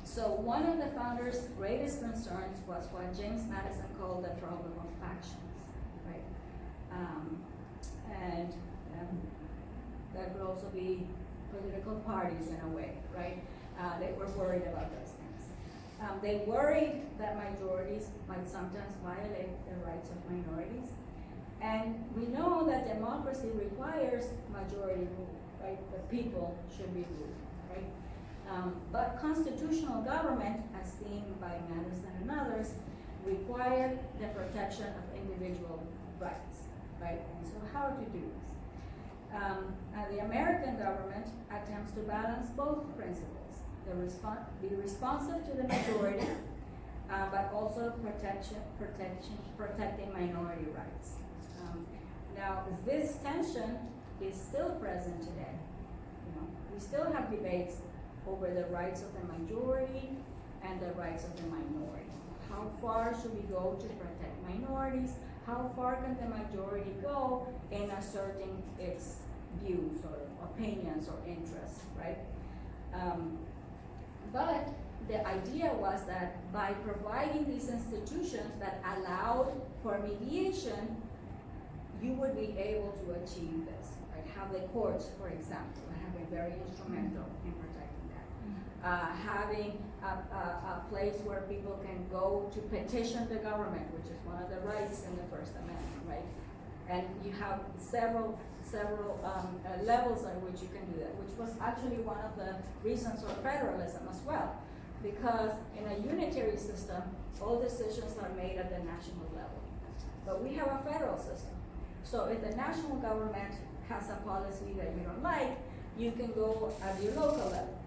So one of the founders' greatest concerns was what James Madison called the problem of factions, right? And that could also be political parties in a way, right? They were worried about those things. They worried that majorities might sometimes violate the rights of minorities. And we know that democracy requires majority rule, right? The people should be ruled, right? But constitutional government, as seen by Madison and others, required the protection of individual rights, right? And so how to do this? The American government attempts to balance both principles, be responsive to the majority, but also protecting minority rights. Now, this tension is still present today. We still have debates over the rights of the majority and the rights of the minority. How far should we go to protect minorities? How far can the majority go in asserting its views or opinions or interests, right? But the idea was that by providing these institutions that allowed for mediation, you would be able to achieve this, right? Have the courts, for example, have been very instrumental in protecting that. Having a place where people can go to petition the government, which is one of the rights in the First Amendment, right? And you have several levels at which you can do that, which was actually one of the reasons for federalism as well. Because in a unitary system, all decisions are made at the national level. but we have a federal system. So if the national government has a policy that you don't like, you can go at your local level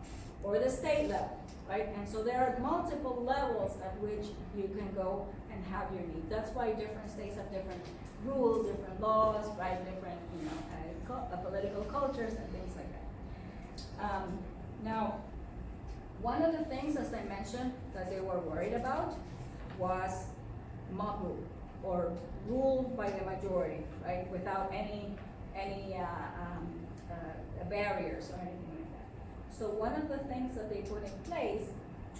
or the state level, right? And so there are multiple levels at which you can go and have your needs. That's why different states have different rules, different laws, right? Different, political cultures and things like that. Now, one of the things, as I mentioned, that they were worried about was mob rule, or rule by the majority, right? Without any barriers or anything like that. So one of the things that they put in place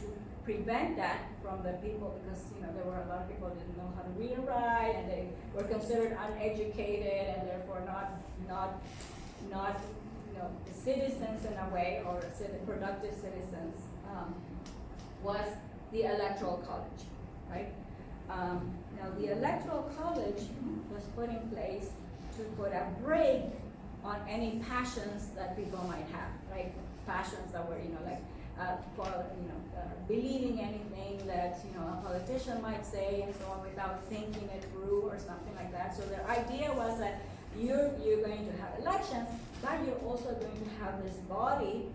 to prevent that from the people, because there were a lot of people that didn't know how to read and write, and they were considered uneducated and therefore not citizens in a way, or productive citizens, was the electoral college, right? Now the electoral college was put in place to put a break on any passions that people might have, right? Passions that were, believing anything that, a politician might say and so on without thinking it through or something like that. So the idea was that you're going to have elections, but you're also going to have this body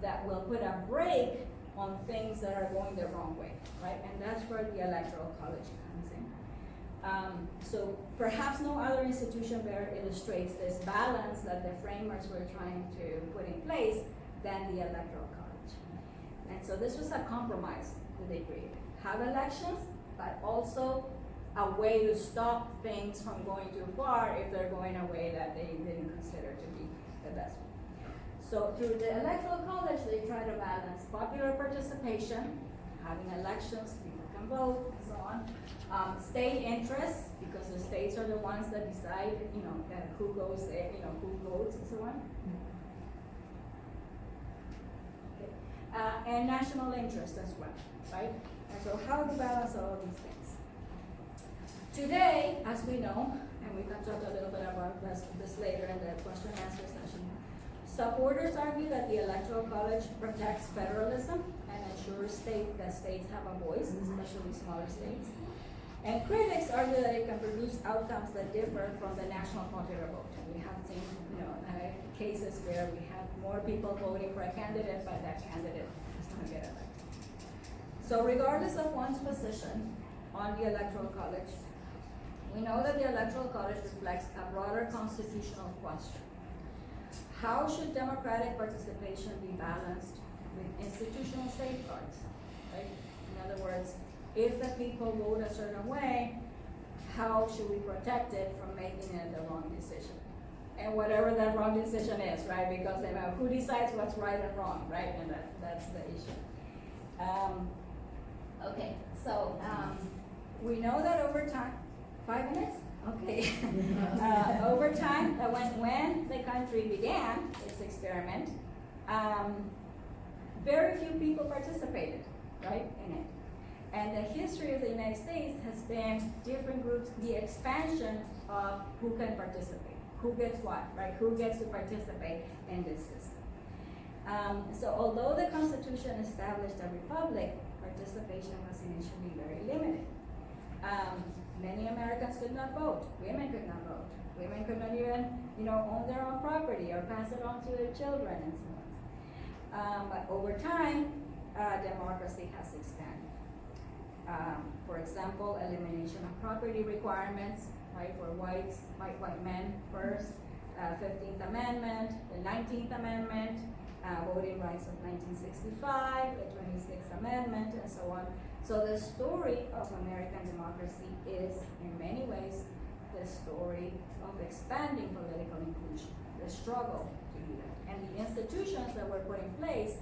that will put a break on things that are going the wrong way, right? And that's where the electoral college comes in. So perhaps no other institution better illustrates this balance that the framers were trying to put in place than the electoral college. And so this was a compromise that they created. Have elections, but also a way to stop things from going too far if they're going a way that they didn't consider to be the best one. So through the electoral college, they try to balance popular participation, having elections, people can vote, and so on. State interests, because the states are the ones that decide, who goes there, who votes, and so on. Okay. And national interest as well, right? And so how to balance all of these things? Today, as we know, and we can talk a little bit about this later in the question and answer session, supporters argue that the Electoral College protects federalism and ensures that states have a voice, especially smaller states. And critics argue that it can produce outcomes that differ from the national popular vote. And we have seen, cases where we have more people voting for a candidate, but that candidate does not get elected. So regardless of one's position on the Electoral College, we know that the Electoral College reflects a broader constitutional question. How should democratic participation be balanced with institutional safeguards, right? In other words, if the people vote a certain way, how should we protect it from making it the wrong decision? And whatever that wrong decision is, right? Because who decides what's right and wrong, right? And that's the issue. Okay, so we know that over time, 5 minutes? Okay. Over time, when the country began its experiment, very few people participated, right, in it. And the history of the United States has been different groups, the expansion of who can participate, who gets what, right, who gets to participate in this system. So although the Constitution established a republic, participation was initially very limited. Many Americans could not vote. Women could not vote. Women could not even, own their own property or pass it on to their children and so on. But over time, democracy has expanded. For example, elimination of property requirements, right, for white men first, 15th Amendment, the 19th Amendment, voting rights of 1965, the 26th Amendment, and so on. So the story of American democracy is, in many ways, the story of expanding political inclusion, the struggle to do that. And the institutions that were put in place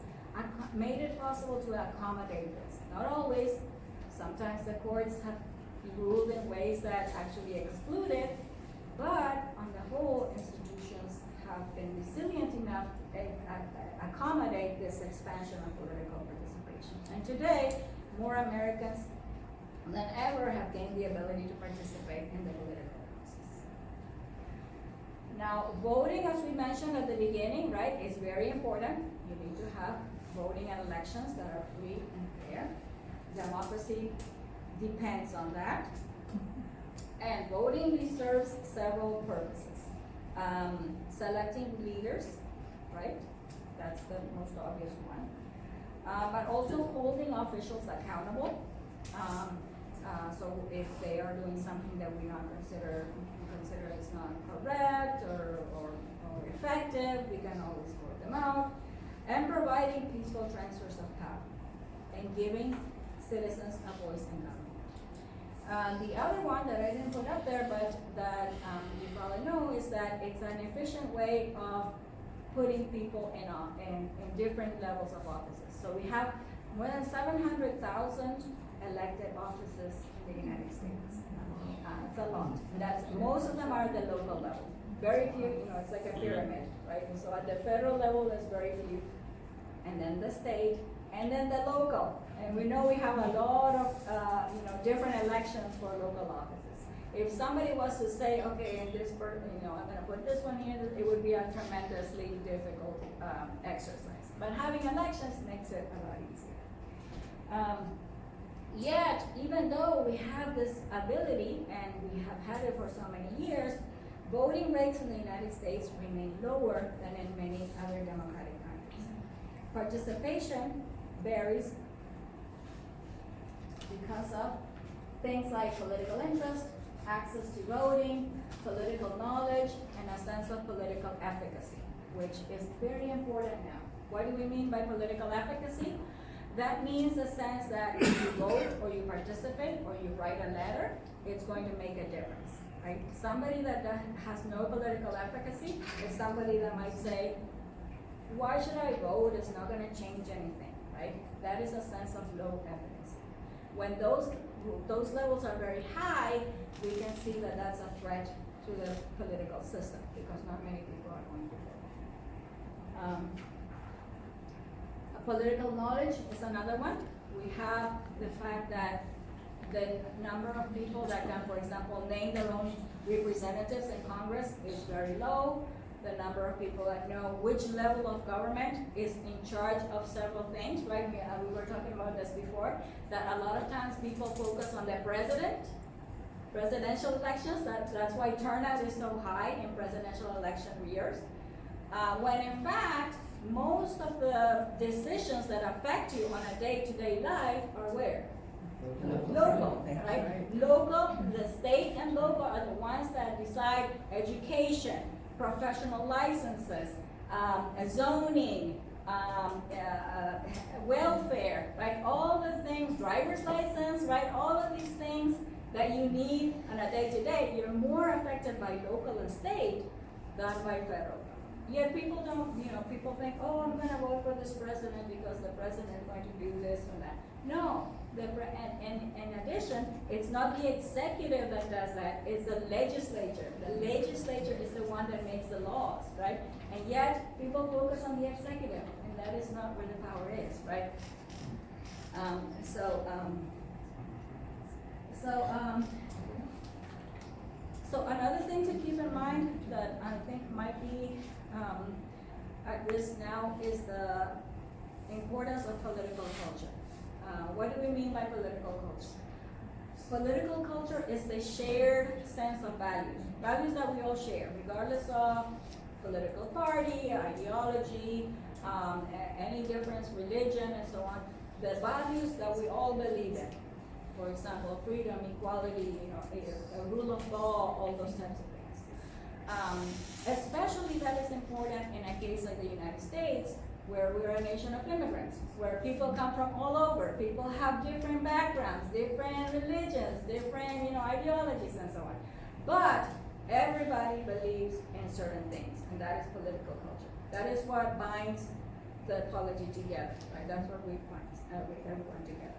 made it possible to accommodate this. Not always. Sometimes the courts have ruled in ways that actually exclude it, but on the whole, institutions have been resilient enough to accommodate this expansion of political participation. And today, more Americans than ever have gained the ability to participate in the political process. Now, voting, as we mentioned at the beginning, right, is very important. You need to have voting and elections that are free and fair. Democracy depends on that. And voting serves several purposes. Selecting leaders, right? That's the most obvious one. But also holding officials accountable. So if they are doing something that we consider it's not correct or effective, we can always vote them out. And providing peaceful transfers of power and giving citizens a voice in government. The other one that I didn't put up there, but that you probably know, is that it's an efficient way of putting people in different levels of offices. So we have more than 700,000 elected offices in the United States. It's a lot. Most of them are at the local level. Very few, it's like a pyramid, right? And so at the federal level, there's very few. And then the state, and then the local. And we know we have a lot of, different elections for local offices. If somebody was to say, okay, in this, I'm gonna put this one here, it would be a tremendously difficult exercise. But having elections makes it a lot easier. Yet, even though we have this ability, and we have had it for so many years, voting rates in the United States remain lower than in many other democratic countries. Participation varies because of things like political interest, access to voting, political knowledge, and a sense of political efficacy, which is very important now. What do we mean by political efficacy? That means the sense that if you vote or you participate or you write a letter, it's going to make a difference, right? Somebody that has no political efficacy is somebody that might say, why should I vote? It's not going to change anything, right? That is a sense of low efficacy. When those levels are very high, we can see that that's a threat to the political system because not many people are going to vote. Political knowledge is another one. We have the fact that the number of people that can, for example, name their own representatives in Congress is very low. The number of people that know which level of government is in charge of several things, right? We were talking about this before, that a lot of times people focus on the presidential elections. That's why turnout is so high in presidential election years. When in fact, most of the decisions that affect you on a day-to-day life are where? Local, right? Local, the state and local are the ones that decide education, professional licenses, zoning, welfare, right? All the things, driver's license, right? All of these things that you need on a day-to-day, you're more affected by local and state than by federal. Yet people don't, people think, oh, I'm gonna vote for this president because the president is going to do this and that. No, and in addition, it's not the executive that does that, it's the legislature. The legislature is the one that makes the laws, right? And yet, people focus on the executive, and that is not where the power is, right? So another thing to keep in mind that I think might be at risk now is the importance of political culture. What do we mean by political culture? Political culture is the shared sense of values. Values that we all share, regardless of political party, ideology, any difference, religion, and so on. The values that we all believe in. For example, freedom, equality, a rule of law, all those types of things. Especially that is important in a case like the United States, where we're a nation of immigrants, where people come from all over. People have different backgrounds, different religions, different ideologies, and so on. But everybody believes in certain things, and that is political culture. That is what binds the polity together, right? That's what we bind everyone together.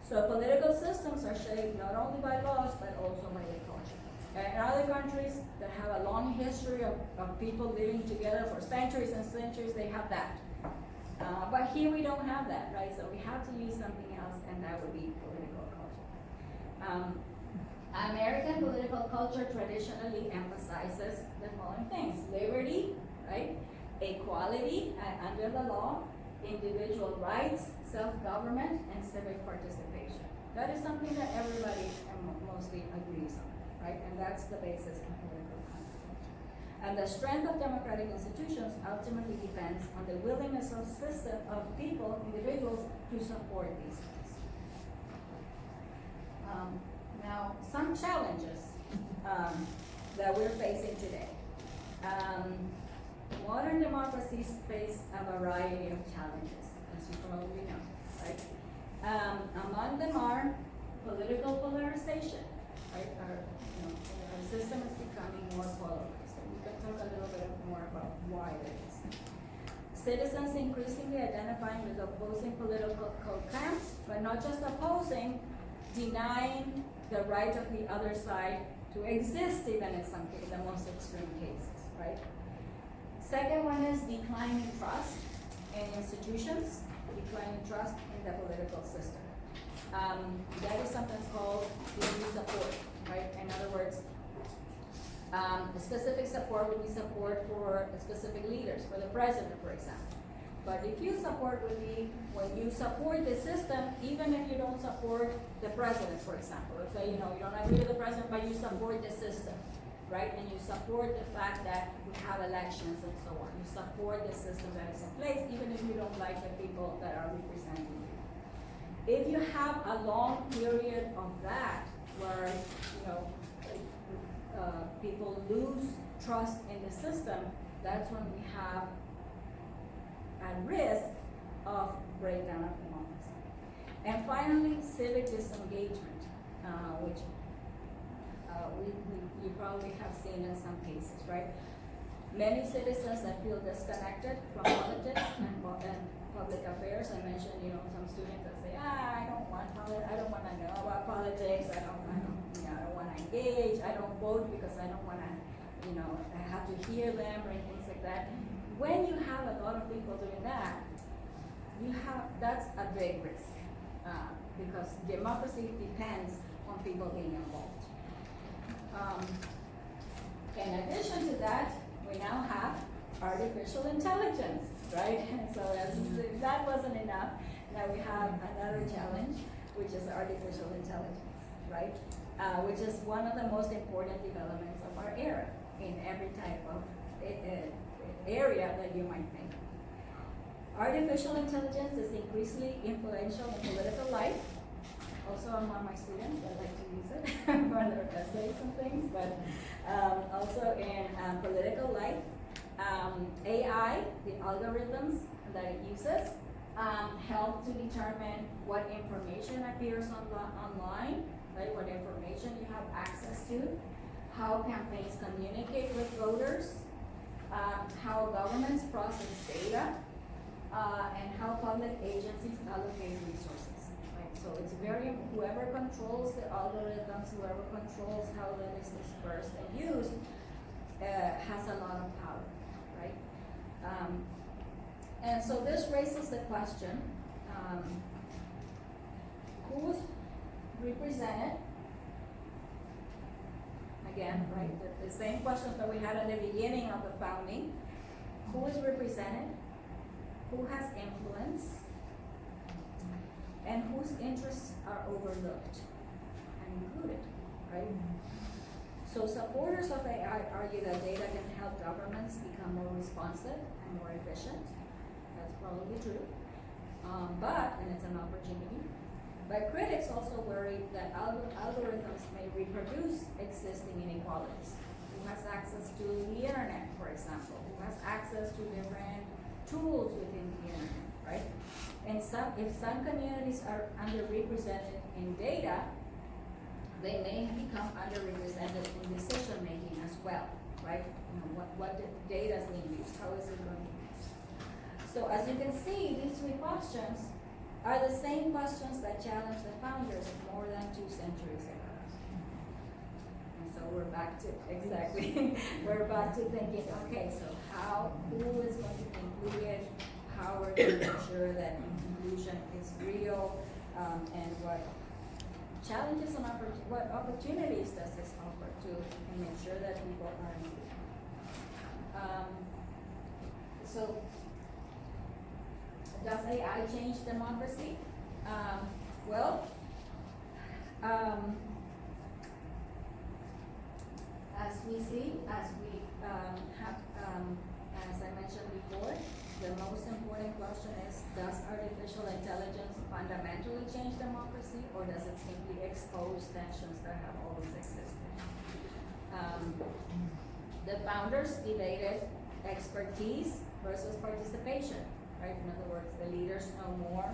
So political systems are shaped not only by laws, but also by the culture. In other countries that have a long history of people living together for centuries and centuries, they have that. But here we don't have that, right? So we have to use something else, and that would be political culture. American political culture traditionally emphasizes the following things: liberty, right? Equality under the law, individual rights, self-government, and civic participation. That is something that everybody mostly agrees on, right? And that's the basis of political consequence. And the strength of democratic institutions ultimately depends on the willingness of people, individuals, to support these things. Now, some challenges that we're facing today. Modern democracies face a variety of challenges, as you probably know, right? Among them are political polarization, right? Our system is becoming more polarized, and we can talk a little bit more about why that is. Citizens increasingly identifying with opposing political camps, but not just opposing, denying the right of the other side to exist, even in some cases, the most extreme cases, right? Second one is declining trust in institutions, declining trust in the political system. That is sometimes called diffuse support, right? In other words, specific support would be support for specific leaders, for the president, for example. But diffuse support would be when you support the system, even if you don't support the president, for example. Let's say, you don't agree with the president, but you support the system, right? And you support the fact that we have elections and so on. You support the system that is in place, even if you don't like the people that are representing you. If you have a long period of that, where, people lose trust in the system, that's when we have a risk of breakdown of democracy. And finally, civic disengagement, which you probably have seen in some cases, right? Many citizens that feel disconnected from politics and public affairs. I mentioned, some students that say, I don't want to know about politics. I don't want to engage. I don't vote because I don't want to, I have to hear them or things like that. When you have a lot of people doing that, that's a big risk because democracy depends on people being involved. In addition to that, we now have artificial intelligence, right? And so if that wasn't enough, now we have another challenge, which is artificial intelligence, right? Which is one of the most important developments of our era in every type of area that you might think. Artificial intelligence is increasingly influential in political life. Also among my students, I like to use it for their essays and things, but also in political life. AI, the algorithms that it uses, help to determine what information appears online, right? What information you have access to, how campaigns communicate with voters, how governments process data, and how public agencies allocate resources. Right? So it's whoever controls the algorithms, whoever controls how that is dispersed and used, has a lot of power, right? And so this raises the question, who's represented? Again, right, the same questions that we had at the beginning of the founding. Who is represented? Who has influence? And whose interests are overlooked and included, right? So supporters of AI argue that data can help governments become more responsive and more efficient. That's probably true. And it's an opportunity. But critics also worry that algorithms may reproduce existing inequalities. Who has access to the internet, for example? Who has access to different tools within the internet, right? And if some communities are underrepresented in data, they may become underrepresented in decision making as well, right? What data is being used? How is it going to be used? So as you can see, these three questions are the same questions that challenged the founders more than 2 centuries ago. And so we're back to, exactly, we're back to thinking, okay, so who is going to be included? How are we going to ensure that inclusion is real? And what challenges and what opportunities does this offer to make sure that people are included? So, does AI change democracy? as we see, as I mentioned before, the most important question is, does artificial intelligence fundamentally change democracy, or does it simply expose tensions that have always existed? The founders debated expertise versus participation, right? In other words, the leaders know more,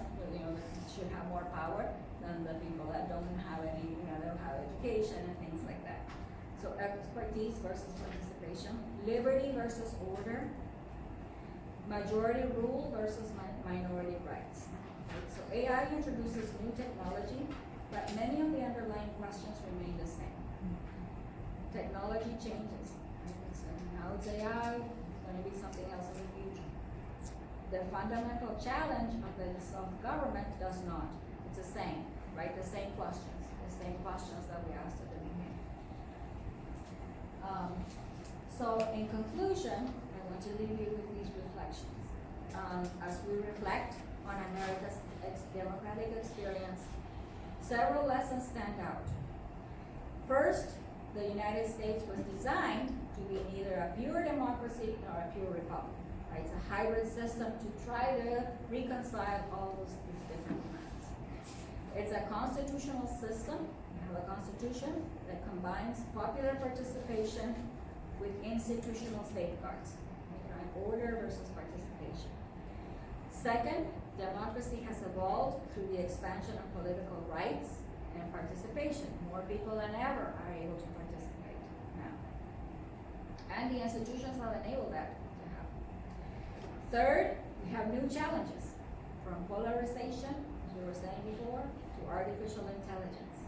should have more power than the people that don't have any, don't have education and things like that. So expertise versus participation, liberty versus order, majority rule versus minority rights. Right? So AI introduces new technology, but many of the underlying questions remain the same. Technology changes. Right? So now it's AI, it's going to be something else in the future. The fundamental challenge of the self-government does not. It's the same, right? The same questions that we asked at the beginning. So in conclusion, I want to leave you with these reflections. As we reflect on America's democratic experience, several lessons stand out. First, the United States was designed to be neither a pure democracy nor a pure republic. Right? It's a hybrid system to try to reconcile all these different demands. It's a constitutional system. We have a constitution that combines popular participation with institutional safeguards, right? Order versus participation. Second, democracy has evolved through the expansion of political rights and participation. More people than ever are able to participate now. And the institutions have enabled that to happen. Third, we have new challenges, from polarization, as we were saying before, to artificial intelligence.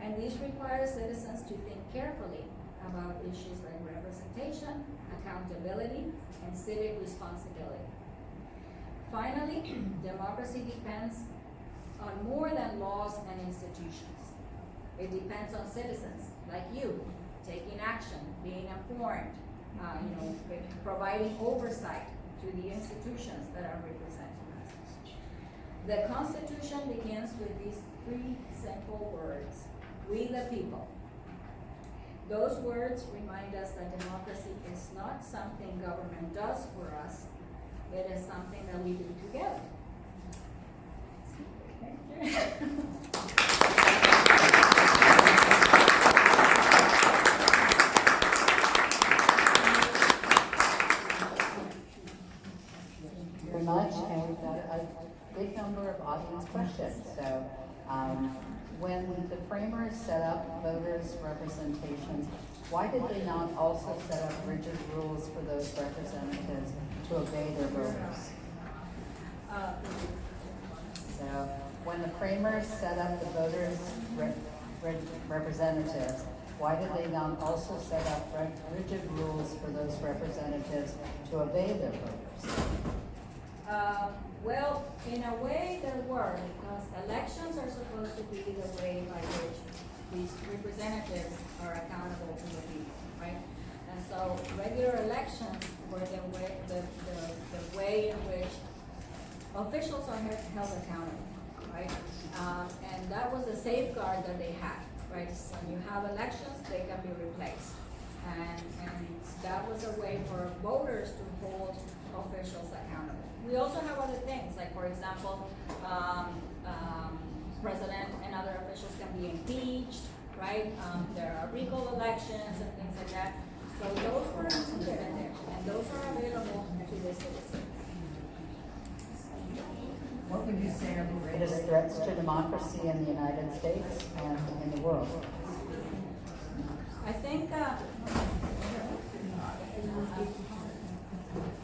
And these require citizens to think carefully about issues like representation, accountability, and civic responsibility. Finally, democracy depends on more than laws and institutions. It depends on citizens like you, taking action, being informed, providing oversight to the institutions that are representing us. The Constitution begins with these three simple words: we the people. Those words remind us that democracy is not something government does for us, it is something that we do together. Very much, and we've got a big number of audience questions. So, when the framers set up voters' representations, why did they not also set up rigid rules for those representatives to obey their voters? So, when the framers set up the voters' representatives, why did they not also set up rigid rules for those representatives to obey their voters? Well, in a way there were, because elections are supposed to be the way by which these representatives are accountable to the people, right? And so regular elections were the way in which officials are held accountable, right? And that was a safeguard that they had, right? When you have elections, they can be replaced. And that was a way for voters to hold officials accountable. We also have other things, like for example, president and other officials can be impeached, right? There are recall elections and things like that. So those were included in there, and those are available to the citizens. What would you say are the greatest threats to democracy in the United States and in the world? I think,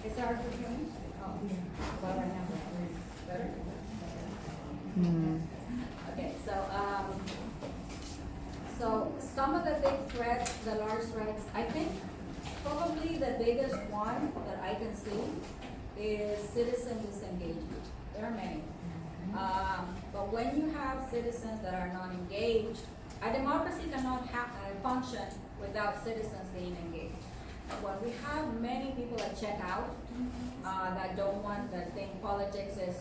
is that hard for me? Oh, well, right now. Better? Okay, so some of the big threats, the large threats, I think probably the biggest one that I can see is citizen disengagement. There are many. But when you have citizens that are not engaged, a democracy cannot function without citizens being engaged. When we have many people that check out, that think politics is,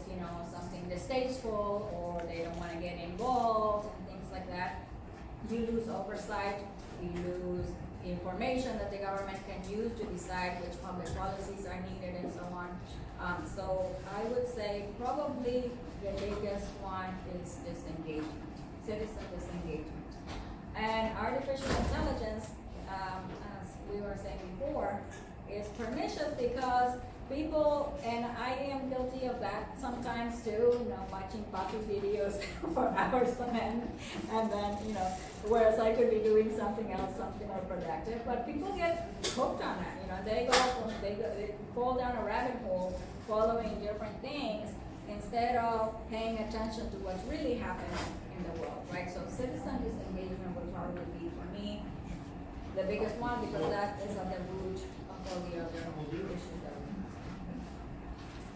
something distasteful, or they don't want to get involved and things like that, you lose oversight, you lose, information that the government can use to decide which public policies are needed and so on. So I would say probably the biggest one is disengagement, citizen disengagement. And artificial intelligence, as we were saying before, is pernicious because people, and I am guilty of that sometimes too, watching puppy videos for hours on end, and then, whereas I could be doing something else, something more productive, but people get hooked on that, they fall down a rabbit hole following different things instead of paying attention to what's really happening in the world, right? So citizen disengagement would probably be, for me, the biggest one, because that is at the root of all the other issues that we have.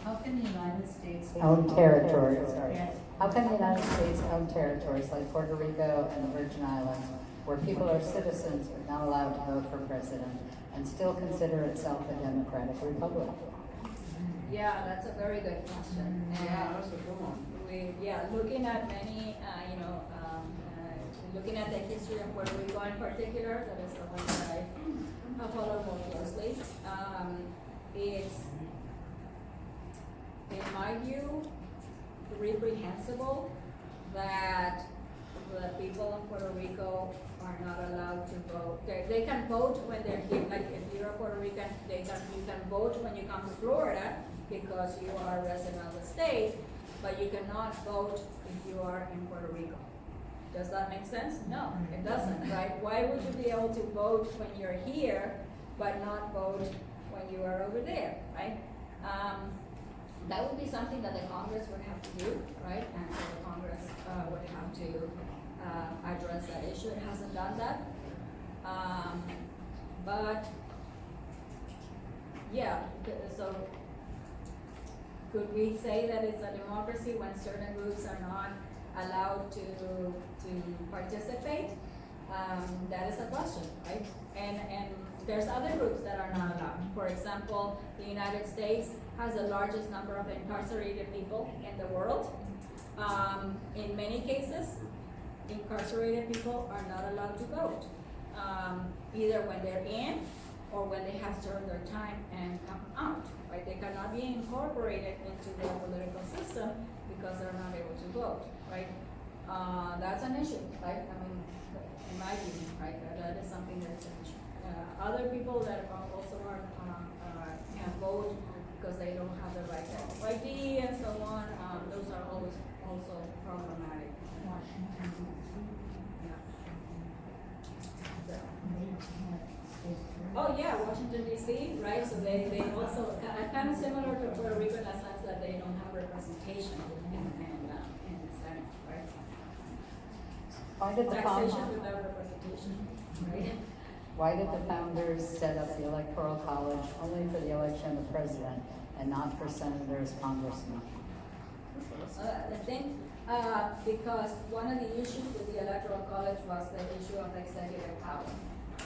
How can the United States Own territories, sorry. Yes. How can the United States own territories like Puerto Rico and the Virgin Islands, where people are citizens but not allowed to vote for president, and still consider itself a democratic republic? Yeah, that's a very good question. Yeah, that's a good one. Looking at many, looking at the history of Puerto Rico in particular, that is the one that I follow more closely. It's, in my view, reprehensible that the people of Puerto Rico are not allowed to vote. They can vote when they're here, like if you're a Puerto Rican, you can vote when you come to Florida because you are a resident of the state, but you cannot vote if you are in Puerto Rico. Does that make sense? No, it doesn't, right? Why would you be able to vote when you're here, but not vote when you are over there, right? That would be something that the Congress would have to do, right? And so the Congress would have to address that issue. It hasn't done that. But yeah, so could we say that it's a democracy when certain groups are not allowed to participate? That is a question, right? And there's other groups that are not allowed. For example, the United States has the largest number of incarcerated people in the world. In many cases, incarcerated people are not allowed to vote, either when they're in or when they have served their time and come out, right? They cannot be incorporated into their political system because they're not able to vote, right? That's an issue, right? I mean, in my view, right? That is something that's an issue. Other people that also can vote because they don't have the right ID and so on, those are always also problematic. Oh yeah, Washington DC, right? So they also kind of similar to Puerto Rico in the sense that they don't have representation in the Senate, right? Why did the Taxation founders, without representation, right? why did the founders set up the Electoral College only for the election of the president and not for senators, congressmen? I think because one of the issues with the Electoral College was the issue of executive power,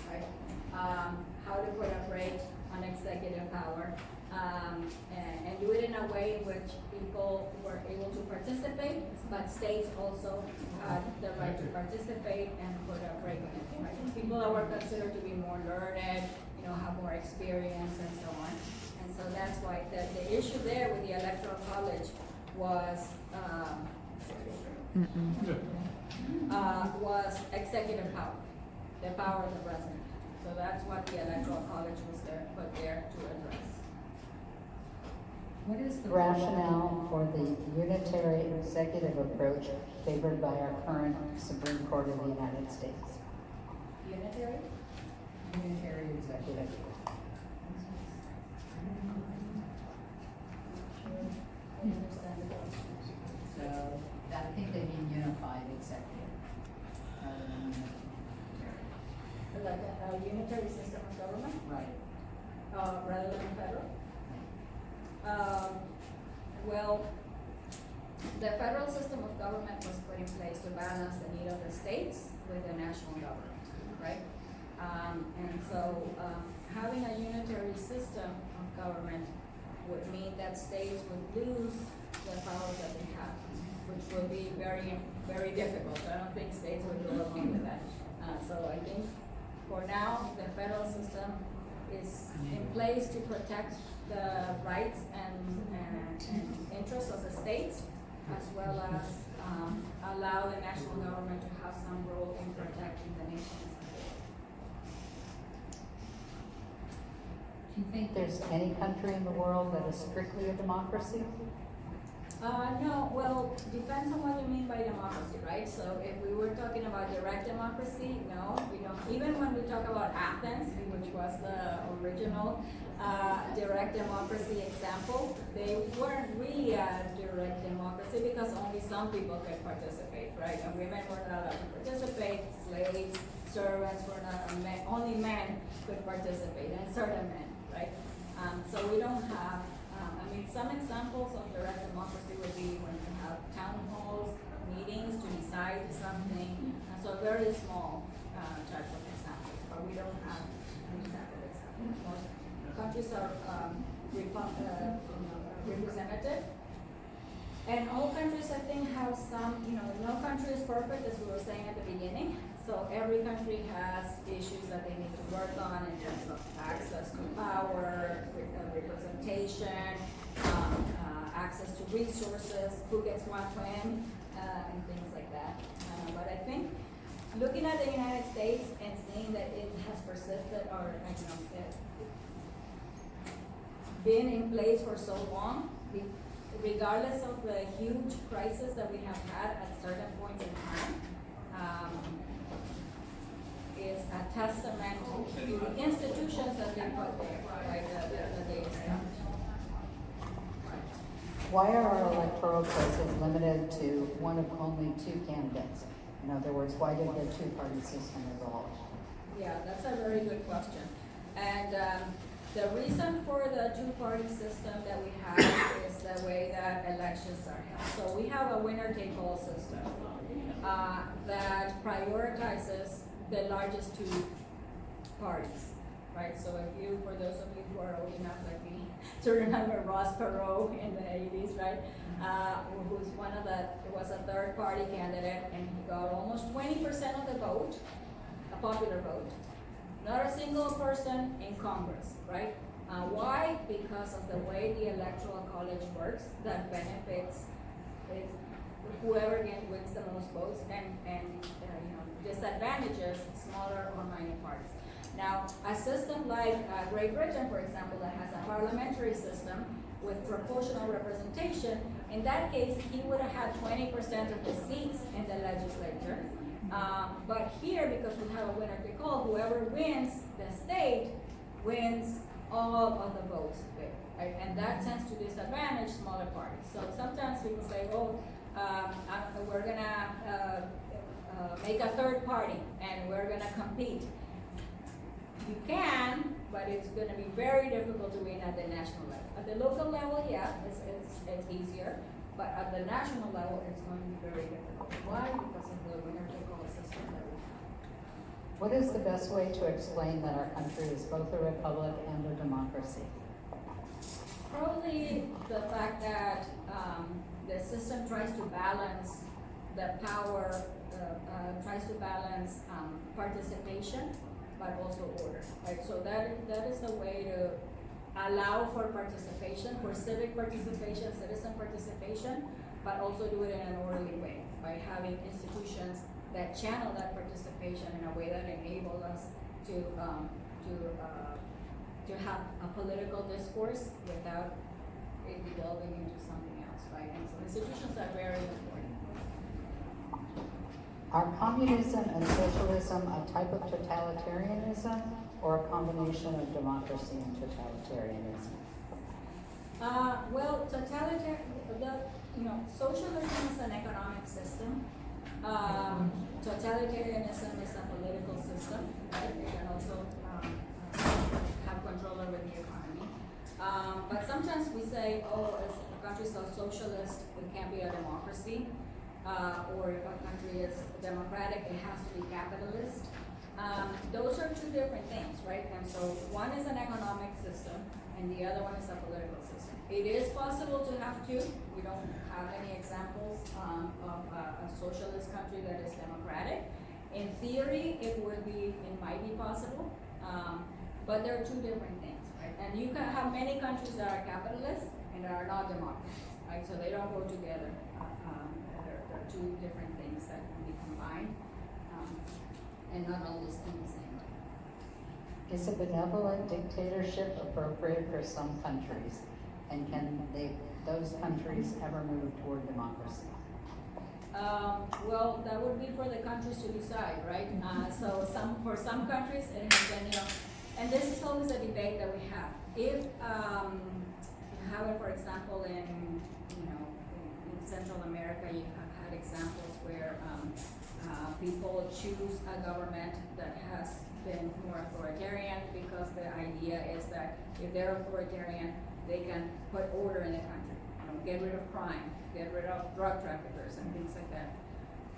right? How to put a brake on executive power, and do it in a way in which people were able to participate, but states also had the right to participate and put a brake on it, right? People that were considered to be more learned, have more experience and so on. And so that's why the issue there with the Electoral College was executive power, the power of the president. So that's what the Electoral College was put there to address. What is the Rationale for the unitary executive approach favored by our current Supreme Court of the United States? Unitary? Unitary executive. So I think they mean unified executive. Like a unitary system of government, Right. rather than federal? Well, the federal system of government was put in place to balance the need of the states with the national government, right? And so having a unitary system of government would mean that states would lose the powers that they have, which would be very, very difficult. I don't think states would go along with that. So I think For now, the federal system is in place to protect the rights and interests of the states, as well as allow the national government to have some role in protecting the nation's. Do you think there's any country in the world that is strictly a democracy? No, well, depends on what you mean by democracy, right? So if we were talking about direct democracy, no, we don't. Even when we talk about Athens, which was the original direct democracy example, they weren't really a direct democracy because only some people could participate, right? And women were not allowed to participate, slaves, servants were not, only men could participate, and certain men, right? So we don't have, some examples of direct democracy would be when you have town halls, meetings to decide something, and so very small types of examples, but we don't have an example. Most countries are representative, and all countries, I think, have some, no country is perfect, as we were saying at the beginning. So every country has issues that they need to work on in terms of access to power, representation, access to resources, who gets what when, and things like that. But I think looking at the United States and seeing that it has persisted or been in place for so long, regardless of the huge crisis that we have had at certain points in time, is a testament to the institutions that they put there, right, that they established. Why are our electoral places limited to one of only two candidates? In other words, why did the two-party system evolve? Yeah, that's a very good question. And the reason for the two-party system that we have is the way that elections are held. So we have a winner-take-all system that prioritizes the largest two parties, right? So if you, for those of you who are old enough like me to remember Ross Perot in the 80s, right? Who's was a third party candidate, and he got almost 20% of the vote, a popular vote. Not a single person in Congress, right? Why? Because of the way the Electoral College works, that benefits whoever wins the most votes and disadvantages smaller or minor parties. Now, a system like Great Britain, for example, that has a parliamentary system with proportional representation, in that case, he would have had 20% of the seats in the legislature. But here, because we have a winner take all, whoever wins the state wins all of the votes there, right? And that tends to disadvantage smaller parties. So sometimes people say, oh, we're gonna make a third party and we're gonna compete. You can, but it's gonna be very difficult to win at the national level. At the local level, yeah, it's easier, but at the national level, it's going to be very difficult. Why? Because of the winner-take-all system that we have. What is the best way to explain that our country is both a republic and a democracy? Probably the fact that the system tries to balance the power, tries to balance participation, but also order, right? So that is the way to allow for participation, for civic participation, citizen participation, but also do it in an orderly way by having institutions that channel that participation in a way that enable us to have a political discourse without it devolving into something else, right? And so institutions are very important. Are communism and socialism a type of totalitarianism or a combination of democracy and totalitarianism? Well, socialism is an economic system. Totalitarianism is a political system, right? It can also have control over the economy. But sometimes we say, oh, if a country is so socialist, it can't be a democracy. Or if a country is democratic, it has to be capitalist. Those are two different things, right? And so one is an economic system, and the other one is a political system. It is possible to have two. We don't have any examples of a socialist country that is democratic. In theory, it might be possible, but there are two different things, right? And you can have many countries that are capitalist and that are not democracies, right? So they don't go together. There are two different things that can be combined, and not always in the same way. Is a benevolent dictatorship appropriate for some countries? And can those countries ever move toward democracy? Well, that would be for the countries to decide, right? So for some countries, it has been, and this is always a debate that we have. If you have it, for example, in Central America, you have had examples where people choose a government that has been more authoritarian because the idea is that if they're authoritarian, they can put order in the country, get rid of crime, get rid of drug traffickers and things like that.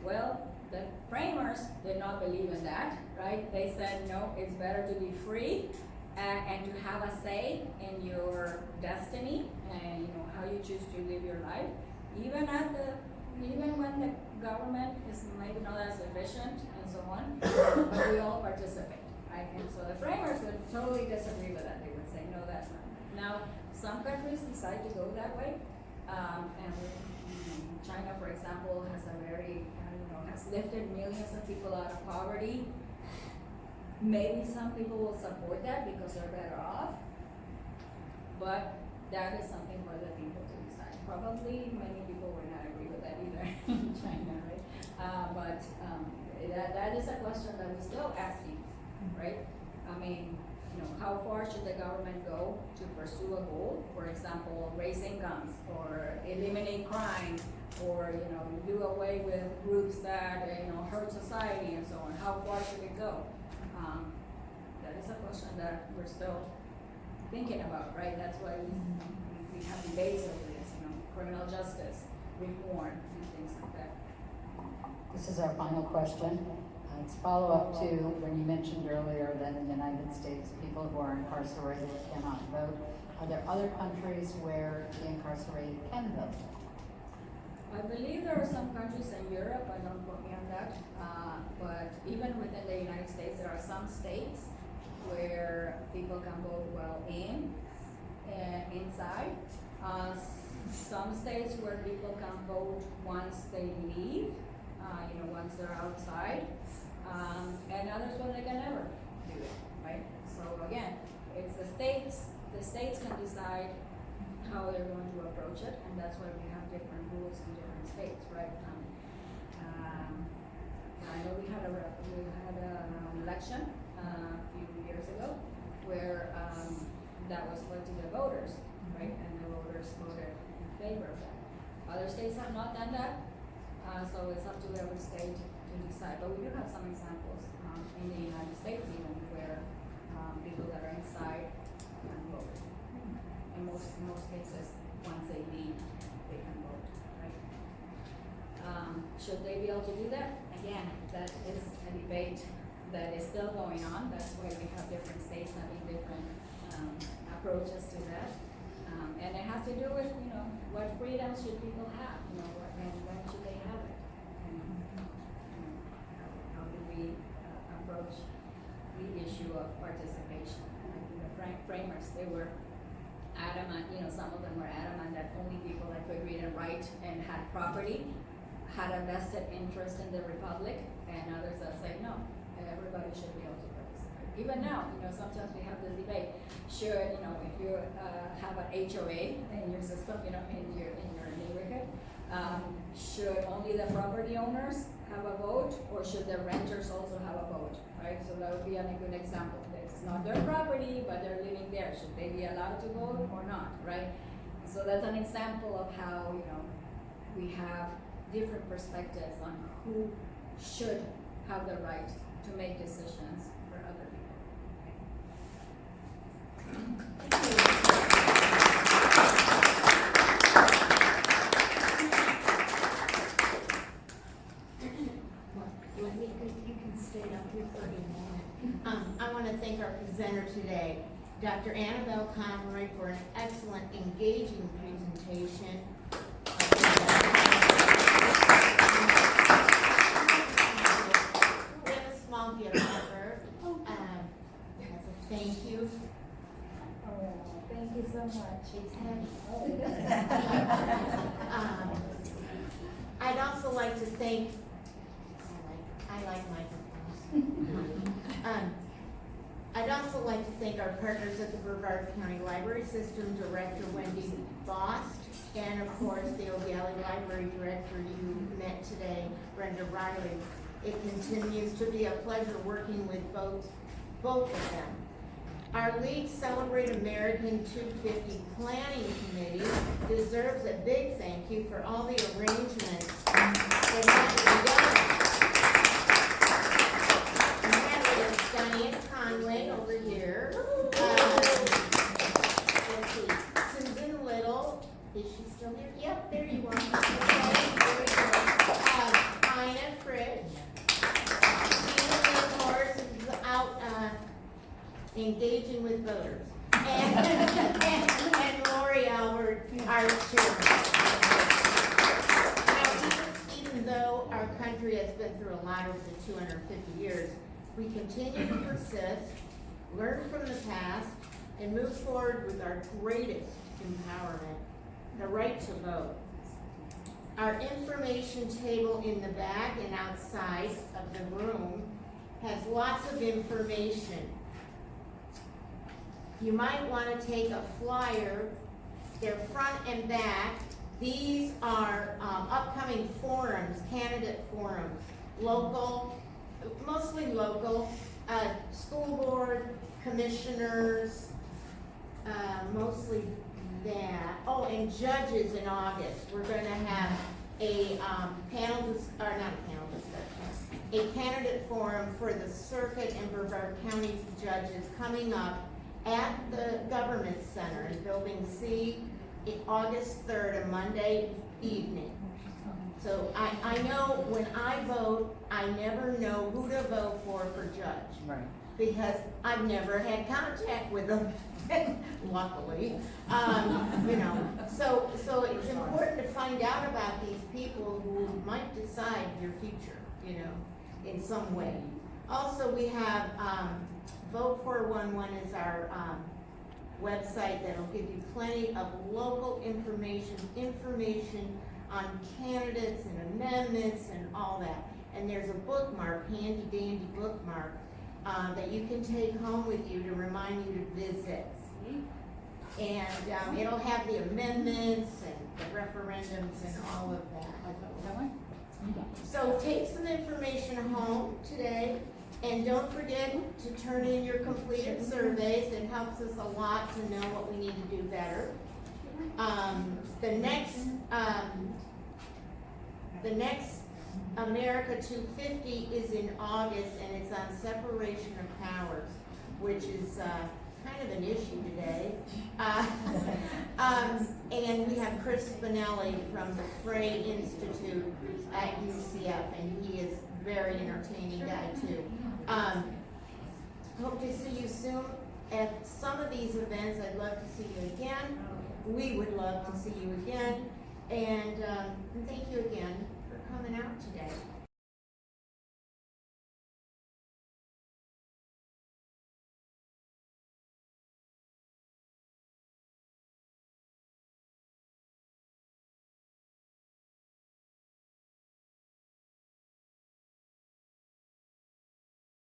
Well, the framers did not believe in that, right? They said, no, it's better to be free and to have a say in your destiny and how you choose to live your life, even when the government is maybe not as efficient and so on, but we all participate, right? And so the framers would totally disagree with that. They would say, no, that's not. Now, some countries decide to go that way. And China, for example, has has lifted millions of people out of poverty. Maybe some people will support that because they're better off, but that is something for the people to decide. Probably many people would not agree with that either in China, right? But that is a question that we're still asking, right? I mean, how far should the government go to pursue a goal? For example, raise incomes or eliminate crime or, do away with groups that, hurt society and so on. How far should it go? That is a question that we're still thinking about, right? That's why we have debates over this, criminal justice, reform, and things like that. This is our final question. It's follow-up to when you mentioned earlier that in the United States, people who are incarcerated cannot vote. Are there other countries where the incarcerated can vote? I believe there are some countries in Europe, I don't quote me on that, but even within the United States, there are some states where people can vote inside. Some states where people can vote once they leave, once they're outside. And others where they can never do it, right? So again, it's the states can decide how they're going to approach it, and that's why we have different rules in different states, right? I know we had an election a few years ago where that was put to the voters, right? And the voters voted in favor of that. Other states have not done that, so it's up to every state to decide. But we do have some examples in the United States even where people that are inside can vote. In most cases, once they leave, they can vote, right? Should they be able to do that? Again, that is a debate that is still going on. That's why we have different states having different approaches to that. And it has to do with, what freedoms should people have, and when should they have it? How do we approach the issue of participation? I think the framers, they were adamant, some of them were adamant that only people that could read and write and had property had a vested interest in the republic, and others that say no, everybody should be able to participate. Even now, sometimes we have this debate. Should, if you have an HOA in your system, in your neighborhood, should only the property owners have a vote, or should the renters also have a vote, right? So that would be a good example. It's not their property, but they're living there. Should they be allowed to vote or not, right? So that's an example of how, we have different perspectives on who should have the right to make decisions for other people. You can stay up here for a moment. I want to thank our presenter today, Dr. Annabelle Conroy, for an excellent, engaging presentation. so much. It's heavy. I'd also like to thank, I like microphones. I'd also like to thank our partners at the Brevard County Library System, Director Wendy Bost, and of course the O'Galley Library Director you met today, Brenda Riley. It continues to be a pleasure working with both of them. Our League Celebrate American 250 Planning Committee deserves a big thank you for all the arrangements that have been done. And that is Diane Conway over here. Let's see, Susan Little, is she still there? Yep, there you are. Okay, there we go. Ina Fritsch. Stephen Horse is out, engaging with voters. And Lori Albert, our chairman. Now, even though our country has been through a lot over the 250 years, we continue to persist, learn from the past, and move forward with our greatest empowerment, the right to vote. Our information table in the back and outside of the room has lots of information. You might want to take a flyer, they're front and back. These are upcoming forums, candidate forums, local, mostly local, school board, commissioners, mostly that. Oh, and judges in August. We're going to have a a candidate forum for the circuit and Brevard County judges coming up at the Government Center in Building C, August 3rd, a Monday evening. So I know when I vote, I never know who to vote for judge. Right. Because I've never had contact with them, luckily. You know, so it's important to find out about these people who might decide your future, you know, in some way. Also, we have Vote 411 is our website that'll give you plenty of local information on candidates and amendments and all that. And there's a bookmark, handy dandy bookmark, that you can take home with you to remind you to visit. And it'll have the amendments and the referendums and all of that. So take some information home today, and don't forget to turn in your completed surveys. It helps us a lot to know what we need to do better. The next America 250 is in August, and it's on separation of powers, which is kind of an issue today. And we have Chris Spinelli from the Frey Institute at UCF, and he is a very entertaining guy too. Hope to see you soon at some of these events. I'd love to see you again. We would love to see you again. And thank you again for coming out today.